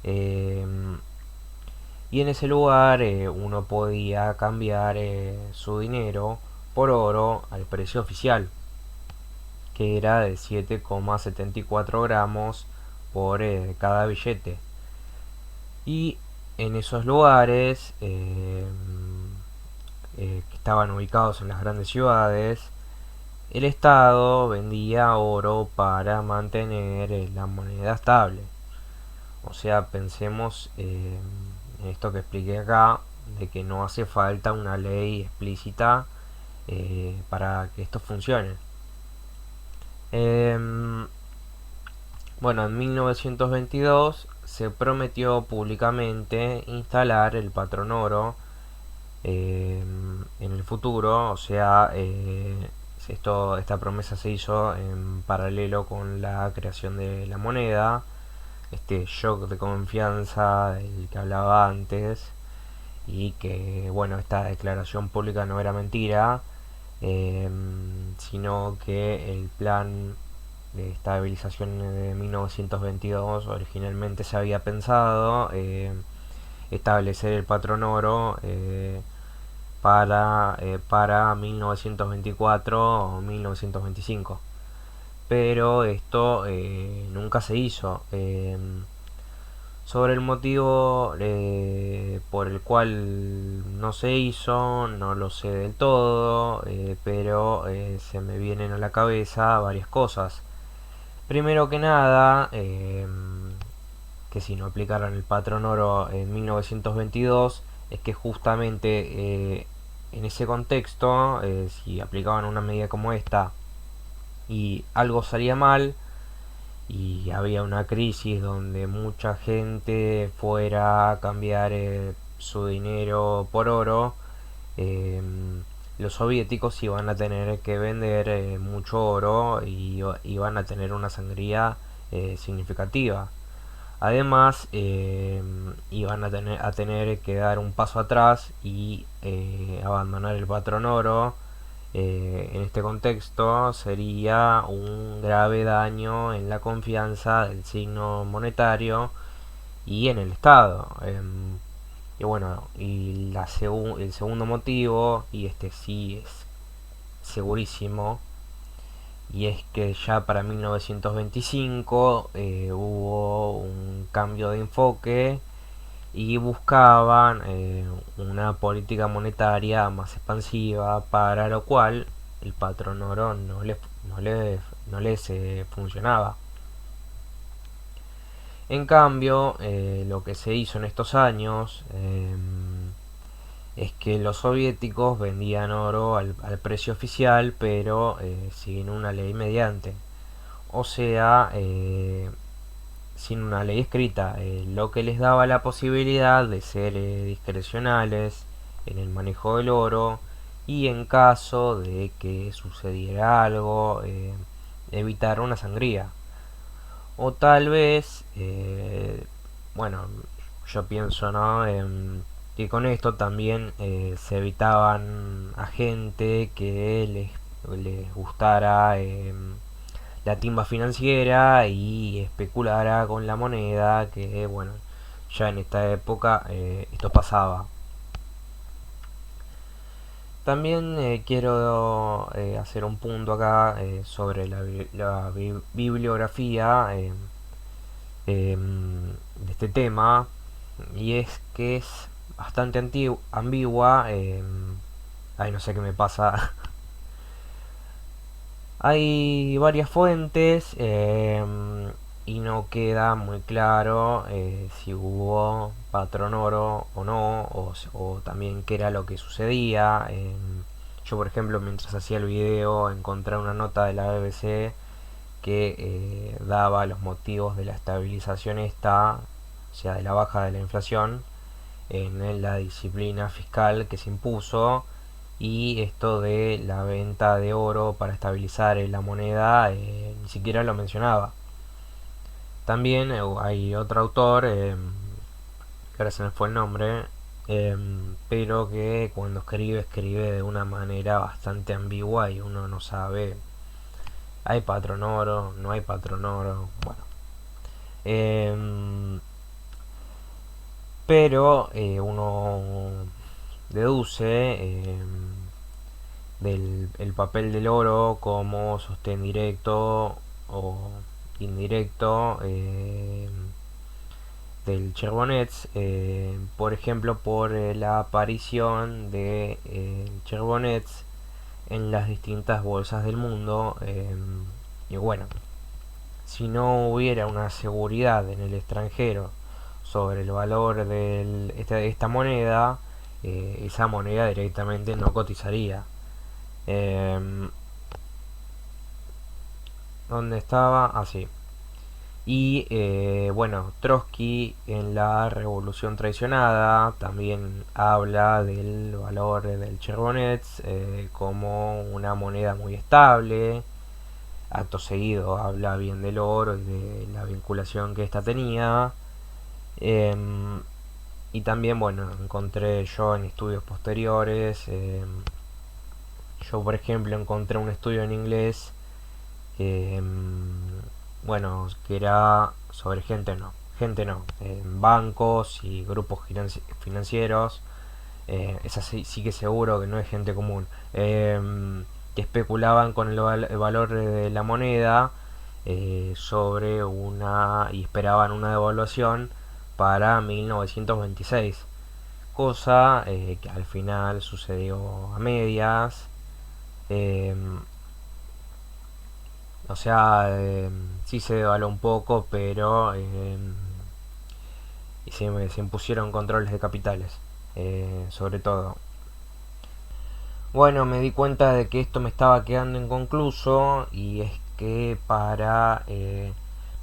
eh, y en ese lugar uno podía cambiar su dinero por oro al precio oficial, que era de 7,74 gramos por cada billete. Y en esos lugares que estaban ubicados en las grandes ciudades, el Estado vendía oro para mantener la moneda estable. O sea, pensemos en esto que expliqué acá, de que no hace falta una ley explícita para que esto funcione. Eh, bueno, en 1922 se prometió públicamente instalar el patrón oro en el futuro. O sea, esta promesa se hizo en paralelo con la creación de la moneda, este shock de confianza del que hablaba antes, y que, bueno, esta declaración pública no era mentira, eh, sino que el plan de estabilización de 1922 originalmente se había pensado establecer el patrón oro para 1924 o 1925, pero esto nunca se hizo. Sobre el motivo por el cual no se hizo, no lo sé del todo, pero se me vienen a la cabeza varias cosas. Primero que nada, que si no aplicaran el patrón oro en 1922, es que justamente en ese contexto, si aplicaban una medida como esta y algo salía mal, y había una crisis donde mucha gente fuera a cambiar su dinero por oro, eh, los soviéticos iban a tener que vender mucho oro y iban a tener una sangría significativa. Además, iban a tener que dar un paso atrás y abandonar el patrón oro. En este contexto sería un grave daño en la confianza del signo monetario y en el Estado. Y bueno, y el segundo motivo, y este sí es segurísimo, y es que ya para 1925 hubo un cambio de enfoque y buscaban una política monetaria más expansiva, para lo cual el patrón oro no les funcionaba. En cambio, lo que se hizo en estos años es que los soviéticos vendían oro al precio oficial, pero sin una ley mediante. O sea, sin una ley escrita, lo que les daba la posibilidad de ser discrecionales en el manejo del oro, y en caso de que sucediera algo, evitar una sangría. O tal vez, bueno, yo pienso, ¿no? Que con esto también se evitaban a gente que les gustara la timba financiera y especulara con la moneda, que bueno, ya en esta época esto pasaba. También quiero hacer un punto acá sobre la bibliografía de este tema, y es que es bastante ambigua. Ay, no sé qué me pasa. Hay varias fuentes y no queda muy claro si hubo patrón oro o no, o también qué era lo que sucedía. Yo, por ejemplo, mientras hacía el video, encontré una nota de la BBC que daba los motivos de la estabilización esta, o sea, de la baja de la inflación, en la disciplina fiscal que se impuso, y esto de la venta de oro para estabilizar la moneda ni siquiera lo mencionaba. También hay otro autor, que ahora se me fue el nombre, pero que cuando escribe de una manera bastante ambigua y uno no sabe, hay patrón oro, no hay patrón oro, bueno. Em, pero uno deduce del el papel del oro como sostén directo o indirecto del Charbonnets, por ejemplo por la aparición de Charbonnets en las distintas bolsas del mundo. Y bueno, si no hubiera una seguridad en el extranjero sobre el valor de esta moneda, esa moneda directamente no cotizaría. Eh, ¿Dónde estaba? Así. Y bueno, Trotsky en la Revolución Traicionada también habla del valor del Charbonnets como una moneda muy estable. Acto seguido habla bien del oro y de la vinculación que ésta tenía. Em, y también, bueno, encontré yo en estudios posteriores, yo por ejemplo encontré un estudio en inglés, bueno, que era sobre gente no, bancos y grupos financieros, es así, sí que seguro que no es gente común, que especulaban con el valor de la moneda sobre una y esperaban una devaluación para 1926, cosa que al final sucedió a medias. eh, o sea, sí se devaluó un poco, pero se impusieron controles de capitales, sobre todo. Bueno, me di cuenta de que esto me estaba quedando inconcluso y es que para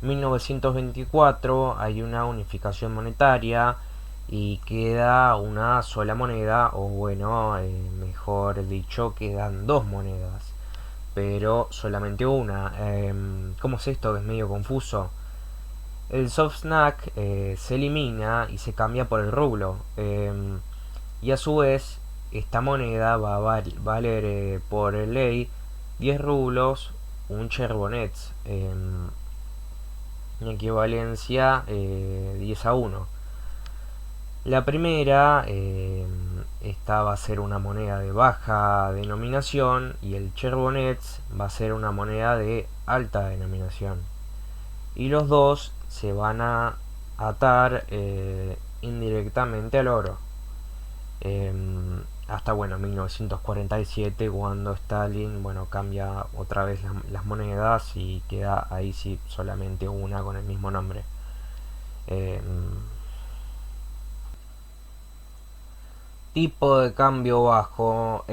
1924 hay una unificación monetaria y queda una sola moneda, o bueno, mejor dicho, quedan dos monedas, pero solamente una. ¿Cómo es esto? Que es medio confuso. El soft snack se elimina y se cambia por el rublo. Y a su vez, esta moneda va a valer por ley 10 rublos, un cherbonets, en equivalencia 10 a uno. La primera, esta va a ser una moneda de baja denominación y el cherbonets va a ser una moneda de alta denominación. Y los dos se van a atar indirectamente al oro. Hasta bueno 1947 cuando Stalin bueno cambia otra vez las monedas y queda ahí sí solamente una con el mismo nombre. Eh, Tipo de cambio bajo,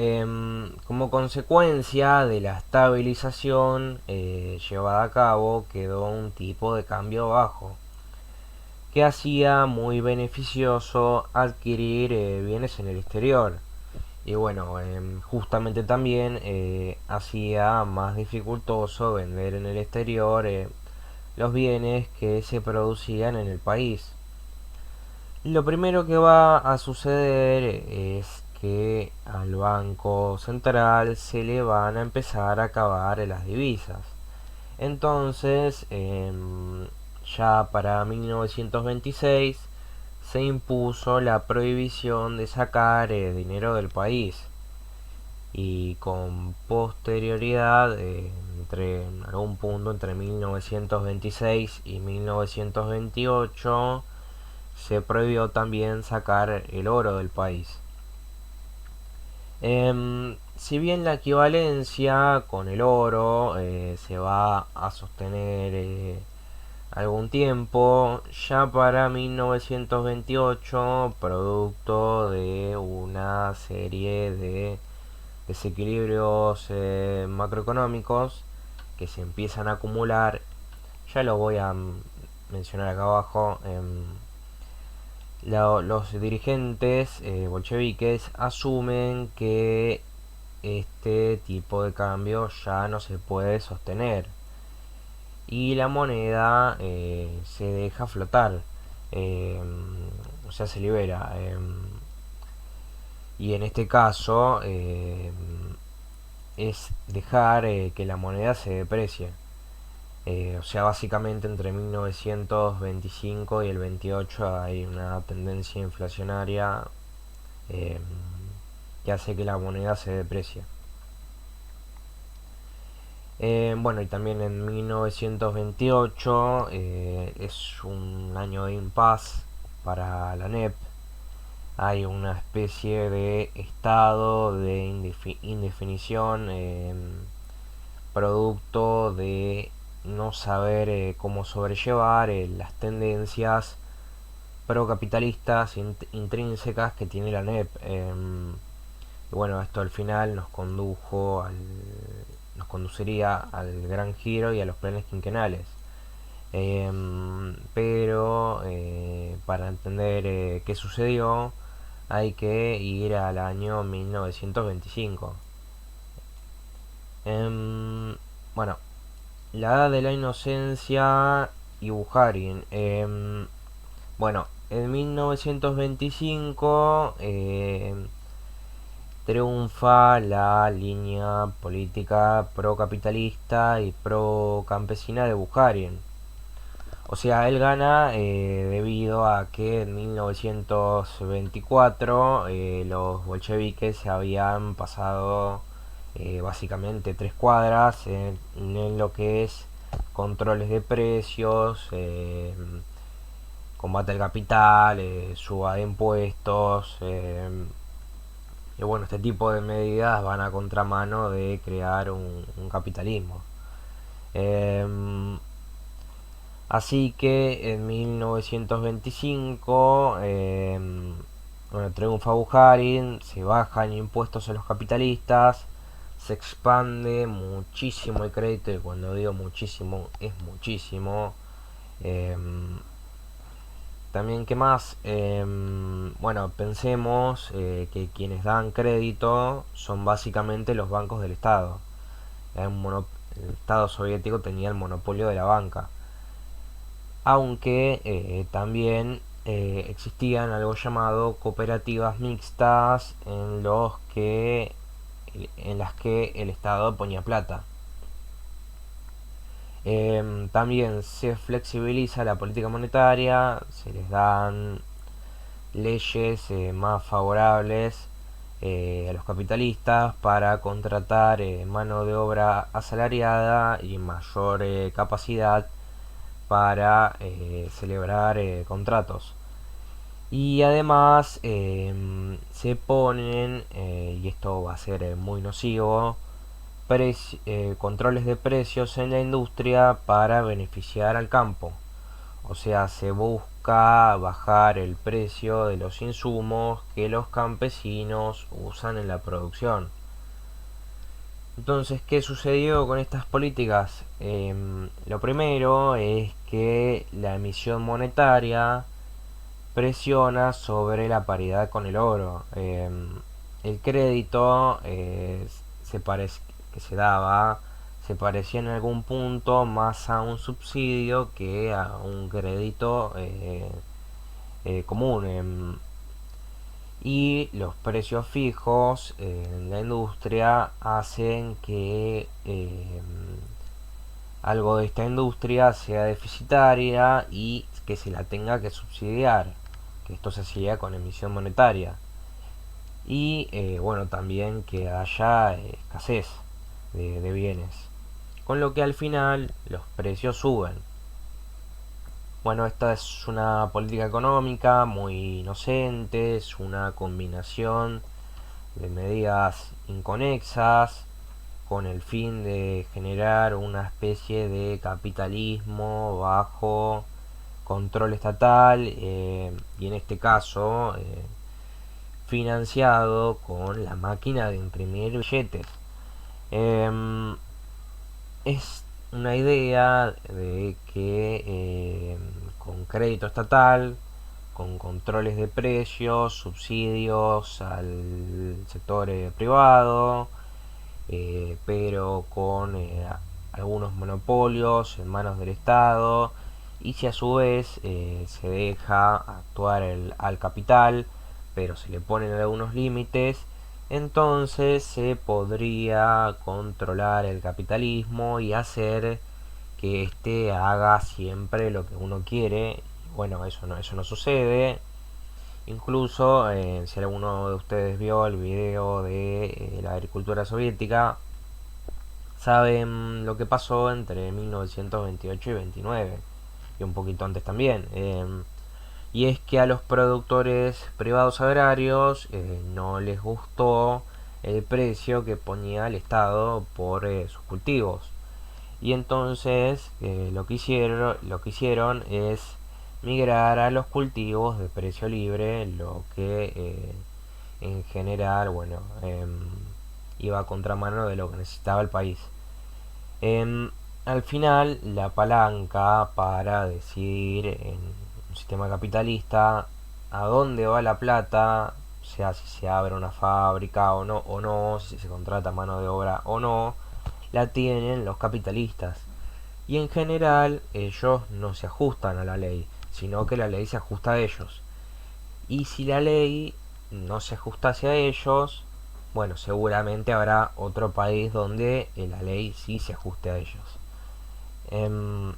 como consecuencia de la estabilización llevada a cabo quedó un tipo de cambio bajo que hacía muy beneficioso adquirir bienes en el exterior. Y bueno, justamente también hacía más dificultoso vender en el exterior los bienes que se producían en el país. Lo primero que va a suceder es que al Banco Central se le van a empezar a acabar las divisas. Entonces, ya para 1926 se impuso la prohibición de sacar dinero del país y con posterioridad, entre algún punto entre 1926 y 1928, se prohibió también sacar el oro del país. Si bien la equivalencia con el oro se va a sostener algún tiempo, ya para 1928, producto de una serie de desequilibrios macroeconómicos que se empiezan a acumular, ya lo voy a mencionar acá abajo. Los dirigentes bolcheviques asumen que este tipo de cambio ya no se puede sostener y la moneda se deja flotar, eh, o sea, se libera. Y en este caso es dejar que la moneda se deprecie. O sea, básicamente entre 1925 y el 28 hay una tendencia inflacionaria eh, que hace que la moneda se deprecie. Bueno, y también en 1928 es un año de impas para la NEP. Hay una especie de estado de indefinición, producto de no saber cómo sobrellevar las tendencias procapitalistas intrínsecas que tiene la NEP. Y bueno, esto al final nos conduciría al gran giro y a los planes quinquenales. Pero para entender qué sucedió hay que ir al año 1925. Bueno, la edad de la inocencia y Bukharin. Bueno, en 1925 triunfa la línea política pro-capitalista y pro-campesina de Bukharin. O sea, él gana debido a que en 1924 los bolcheviques se habían pasado básicamente 3 cuadras en lo que es controles de precios, combate al capital, suba de impuestos. Y bueno, este tipo de medidas van a contramano de crear un capitalismo. Eh, Así que en 1925, bueno, triunfa Bukharin, se bajan impuestos a los capitalistas, se expande muchísimo el crédito, y cuando digo muchísimo, es muchísimo. Eh, También, ¿qué más? Bueno, pensemos que quienes dan crédito son básicamente los bancos del Estado. El Estado soviético tenía el monopolio de la banca, aunque también existían algo llamado cooperativas mixtas en las que el Estado ponía plata. También se flexibiliza la política monetaria, se les dan leyes más favorables a los capitalistas para contratar mano de obra asalariada y mayor capacidad para celebrar contratos. Y además se ponen, y esto va a ser muy nocivo, controles de precios en la industria para beneficiar al campo. O sea, se busca bajar el precio de los insumos que los campesinos usan en la producción. Entonces, ¿qué sucedió con estas políticas? Lo primero es que la emisión monetaria presiona sobre la paridad con el oro. El crédito que se daba se parecía en algún punto más a un subsidio que a un crédito común. Y los precios fijos en la industria hacen que algo de esta industria sea deficitaria y que se la tenga que subsidiar, que esto se hacía con emisión monetaria. Y bueno, también que haya escasez de bienes, con lo que al final los precios suben. Bueno, esta es una política económica muy inocente, es una combinación de medidas inconexas con el fin de generar una especie de capitalismo bajo control estatal, y en este caso financiado con la máquina de imprimir billetes. Eh, es una idea de que con crédito estatal, con controles de precios, subsidios al sector privado, pero con algunos monopolios en manos del Estado, y si a su vez se deja actuar al capital, pero se le ponen algunos límites, entonces se podría controlar el capitalismo y hacer que éste haga siempre lo que uno quiere. Bueno, eso no sucede. Incluso, si alguno de ustedes vio el video de la agricultura soviética, saben lo que pasó entre 1928 y 29, y un poquito antes también. Y es que a los productores privados agrarios no les gustó el precio que ponía el Estado por sus cultivos. Y entonces lo que hicieron es migrar a los cultivos de precio libre, lo que en general, bueno, iba a contramano de lo que necesitaba el país. Em, Al final, la palanca para decidir en un sistema capitalista a dónde va la plata, o sea, si se abre una fábrica o no, si se contrata mano de obra o no, la tienen los capitalistas. Y en general ellos no se ajustan a la ley, sino que la ley se ajusta a ellos. Y si la ley no se ajusta hacia ellos, bueno, seguramente habrá otro país donde la ley sí se ajuste a ellos. Em,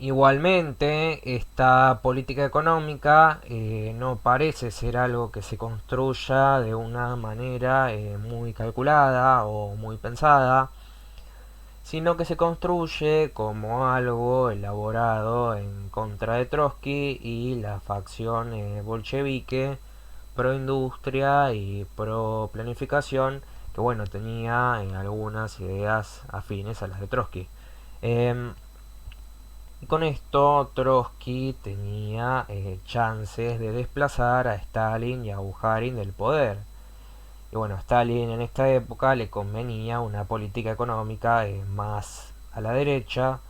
Igualmente, esta política económica no parece ser algo que se construya de una manera muy calculada o muy pensada, sino que se construye como algo elaborado en contra de Trotsky y la facción bolchevique pro industria y pro planificación, que bueno, tenía algunas ideas afines a las de Trotsky. Em, y con esto Trotsky tenía chances de desplazar a Stalin y a Bukharin del poder. Y bueno, a Stalin en esta época le convenía una política económica más a la derecha,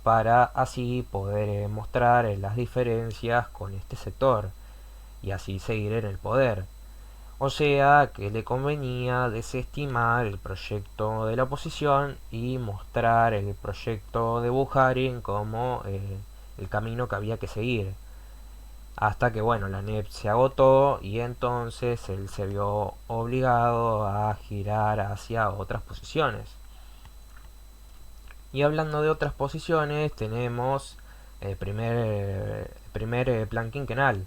para así poder mostrar las diferencias con este sector y así seguir en el poder. O sea que le convenía desestimar el proyecto de la oposición y mostrar el proyecto de Bukharin como el camino que había que seguir. Hasta que bueno, la NEP se agotó y entonces él se vio obligado a girar hacia otras posiciones. Y hablando de otras posiciones, tenemos el primer plan quinquenal.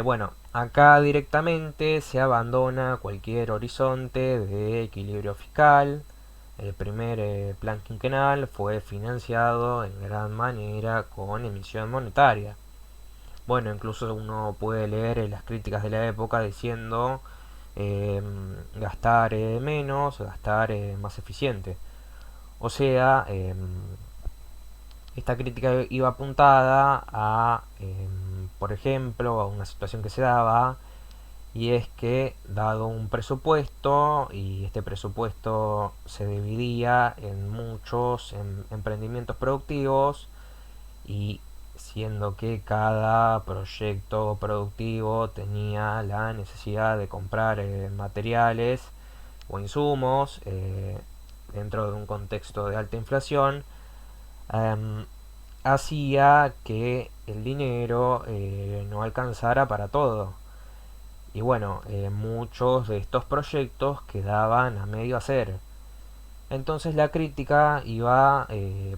Bueno, acá directamente se abandona cualquier horizonte de equilibrio fiscal. El primer plan quinquenal fue financiado en gran manera con emisión monetaria. Bueno, incluso uno puede leer las críticas de la época diciendo eh, gastar menos, gastar más eficiente. O sea, esta crítica iba apuntada a, por ejemplo, a una situación que se daba, y es que dado un presupuesto, y este presupuesto se dividía en muchos emprendimientos productivos, y siendo que cada proyecto productivo tenía la necesidad de comprar materiales o insumos dentro de un contexto de alta inflación, em, hacía que el dinero no alcanzara para todo. Y bueno, muchos de estos proyectos quedaban a medio hacer. Entonces la crítica iba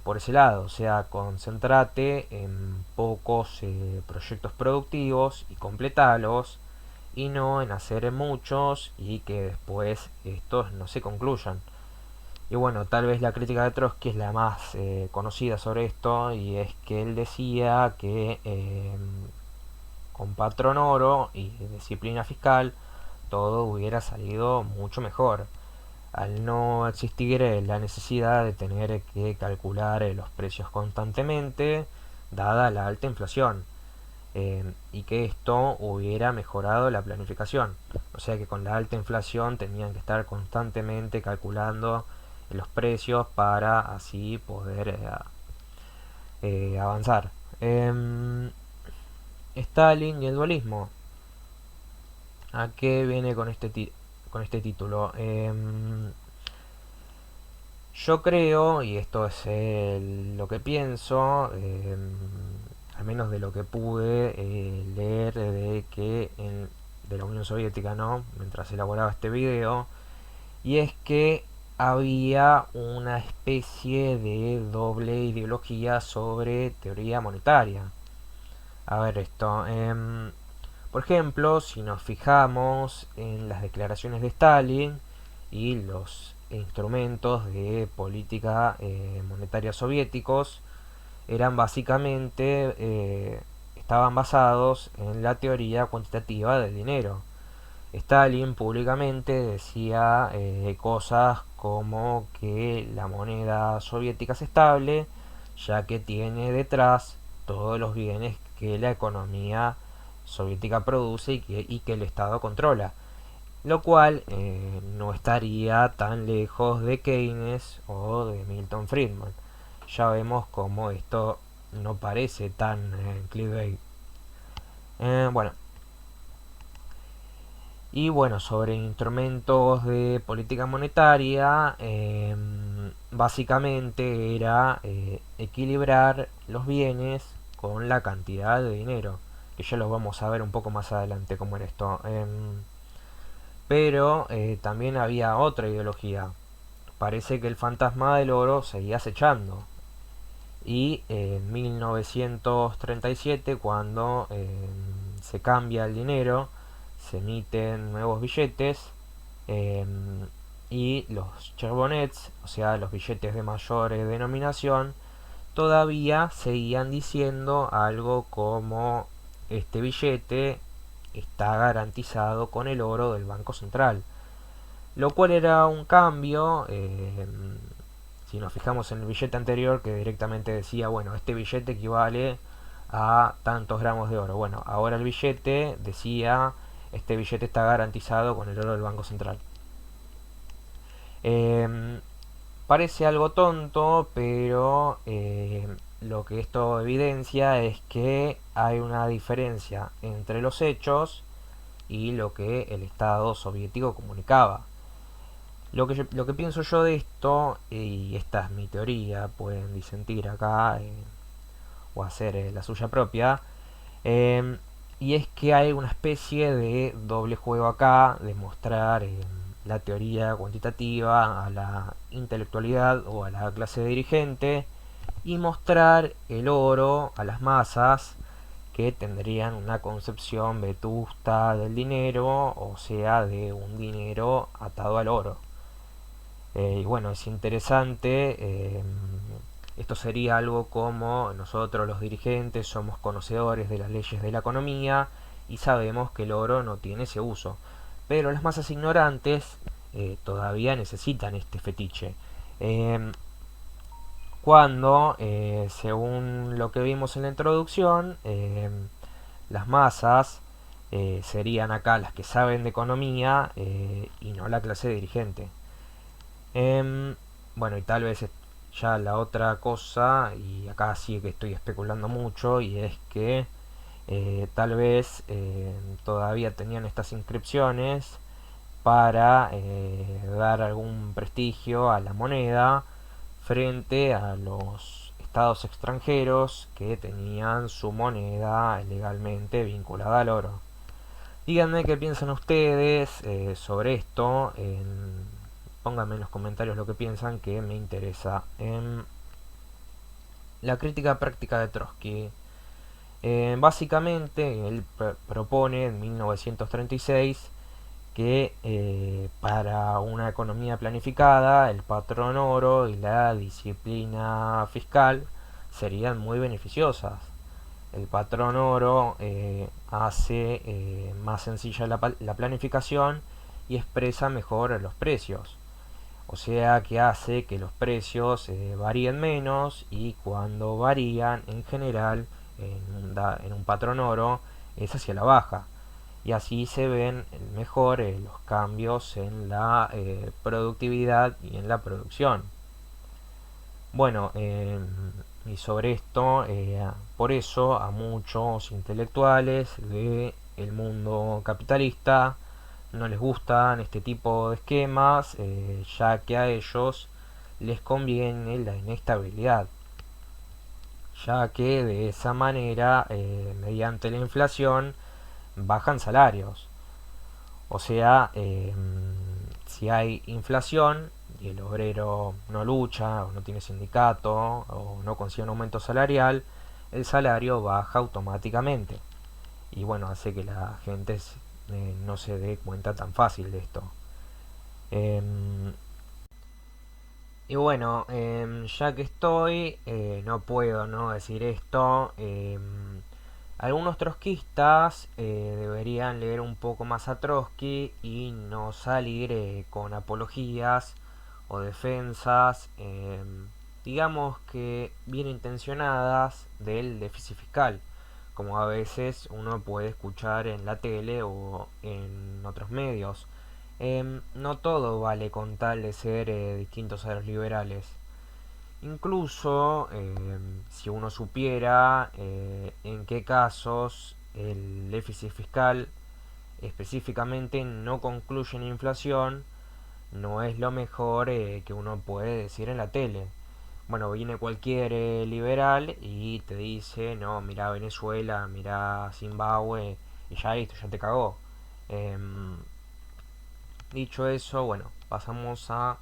por ese lado, o sea, concentrate en pocos proyectos productivos y completalos, y no en hacer muchos y que después estos no se concluyan. Y bueno, tal vez la crítica de Trotsky es la más conocida sobre esto, y es que él decía que con patrón oro y disciplina fiscal todo hubiera salido mucho mejor, al no existir la necesidad de tener que calcular los precios constantemente, dada la alta inflación, y que esto hubiera mejorado la planificación. O sea que con la alta inflación tenían que estar constantemente calculando los precios para así poder avanzar. Stalin y el dualismo. ¿A qué viene con con este título. Yo creo, y esto es lo que pienso, al menos de lo que pude leer de la Unión Soviética, ¿no? Mientras elaboraba este video, y es que había una especie de doble ideología sobre teoría monetaria. A ver esto. Por ejemplo, si nos fijamos en las declaraciones de Stalin y los instrumentos de política monetaria soviéticos, eran básicamente, estaban basados en la teoría cuantitativa del dinero. Stalin públicamente decía cosas como que la moneda soviética es estable, ya que tiene detrás todos los bienes que la economía soviética produce y que el Estado controla, lo cual no estaría tan lejos de Keynes o de Milton Friedman. Ya vemos cómo esto no parece tan clickbait. Bueno, y bueno, sobre instrumentos de política monetaria, básicamente era equilibrar los bienes con la cantidad de dinero, que ya lo vamos a ver un poco más adelante cómo era esto. Pero también había otra ideología. Parece que el fantasma del oro seguía acechando. Y en 1937, cuando se cambia el dinero, se emiten nuevos billetes eh, y los cherbonets, o sea, los billetes de mayor denominación, todavía seguían diciendo algo como este billete está garantizado con el oro del Banco Central, lo cual era un cambio. Si nos fijamos en el billete anterior, que directamente decía, bueno, este billete equivale a tantos gramos de oro. Bueno, ahora el billete decía, este billete está garantizado con el oro del Banco Central. Eh, Parece algo tonto, pero lo que esto evidencia es que hay una diferencia entre los hechos y lo que el Estado soviético comunicaba. Lo que pienso yo de esto, y esta es mi teoría, pueden disentir acá o hacer la suya propia, eh, y es que hay una especie de doble juego acá, de mostrar la teoría cuantitativa a la intelectualidad o a la clase dirigente y mostrar el oro a las masas que tendrían una concepción vetusta del dinero, o sea, de un dinero atado al oro. Y bueno, es interesante. Esto sería algo como nosotros los dirigentes somos conocedores de las leyes de la economía y sabemos que el oro no tiene ese uso. Pero las masas ignorantes todavía necesitan este fetiche. Eh, Según lo que vimos en la introducción, las masas serían acá las que saben de economía y no la clase dirigente. Bueno, y tal vez ya la otra cosa, y acá sí que estoy especulando mucho, y es que tal vez todavía tenían estas inscripciones para dar algún prestigio a la moneda frente a los estados extranjeros que tenían su moneda legalmente vinculada al oro. Díganme qué piensan ustedes sobre esto. Pónganme en los comentarios lo que piensan, que me interesa. La crítica práctica de Trotsky. Básicamente, él propone en 1936 que para una economía planificada, el patrón oro y la disciplina fiscal serían muy beneficiosas. El patrón oro hace más sencilla la planificación y expresa mejor los precios. O sea que hace que los precios varíen menos, y cuando varían en general en un patrón oro es hacia la baja. Y así se ven mejor los cambios en la productividad y en la producción. Bueno, y sobre esto, por eso a muchos intelectuales del mundo capitalista no les gustan este tipo de esquemas, ya que a ellos les conviene la inestabilidad, ya que de esa manera, mediante la inflación, bajan salarios. O sea, si hay inflación y el obrero no lucha, o no tiene sindicato, o no consigue un aumento salarial, el salario baja automáticamente. Y bueno, hace que la gente no se dé cuenta tan fácil de esto. Em, y bueno, ya que estoy, no puedo no decir esto. Algunos trotskistas deberían leer un poco más a Trotsky y no salir con apologías o defensas, digamos que bien intencionadas del déficit fiscal, como a veces uno puede escuchar en la tele o en otros medios. No todo vale con tal de ser distintos a los liberales. Incluso si uno supiera en qué casos el déficit fiscal específicamente no concluye en inflación, no es lo mejor que uno puede decir en la tele. Bueno, viene cualquier liberal y te dice, no, mira Venezuela, mira Zimbabue, y ya listo, ya te cagó. Dicho eso, bueno, pasamos a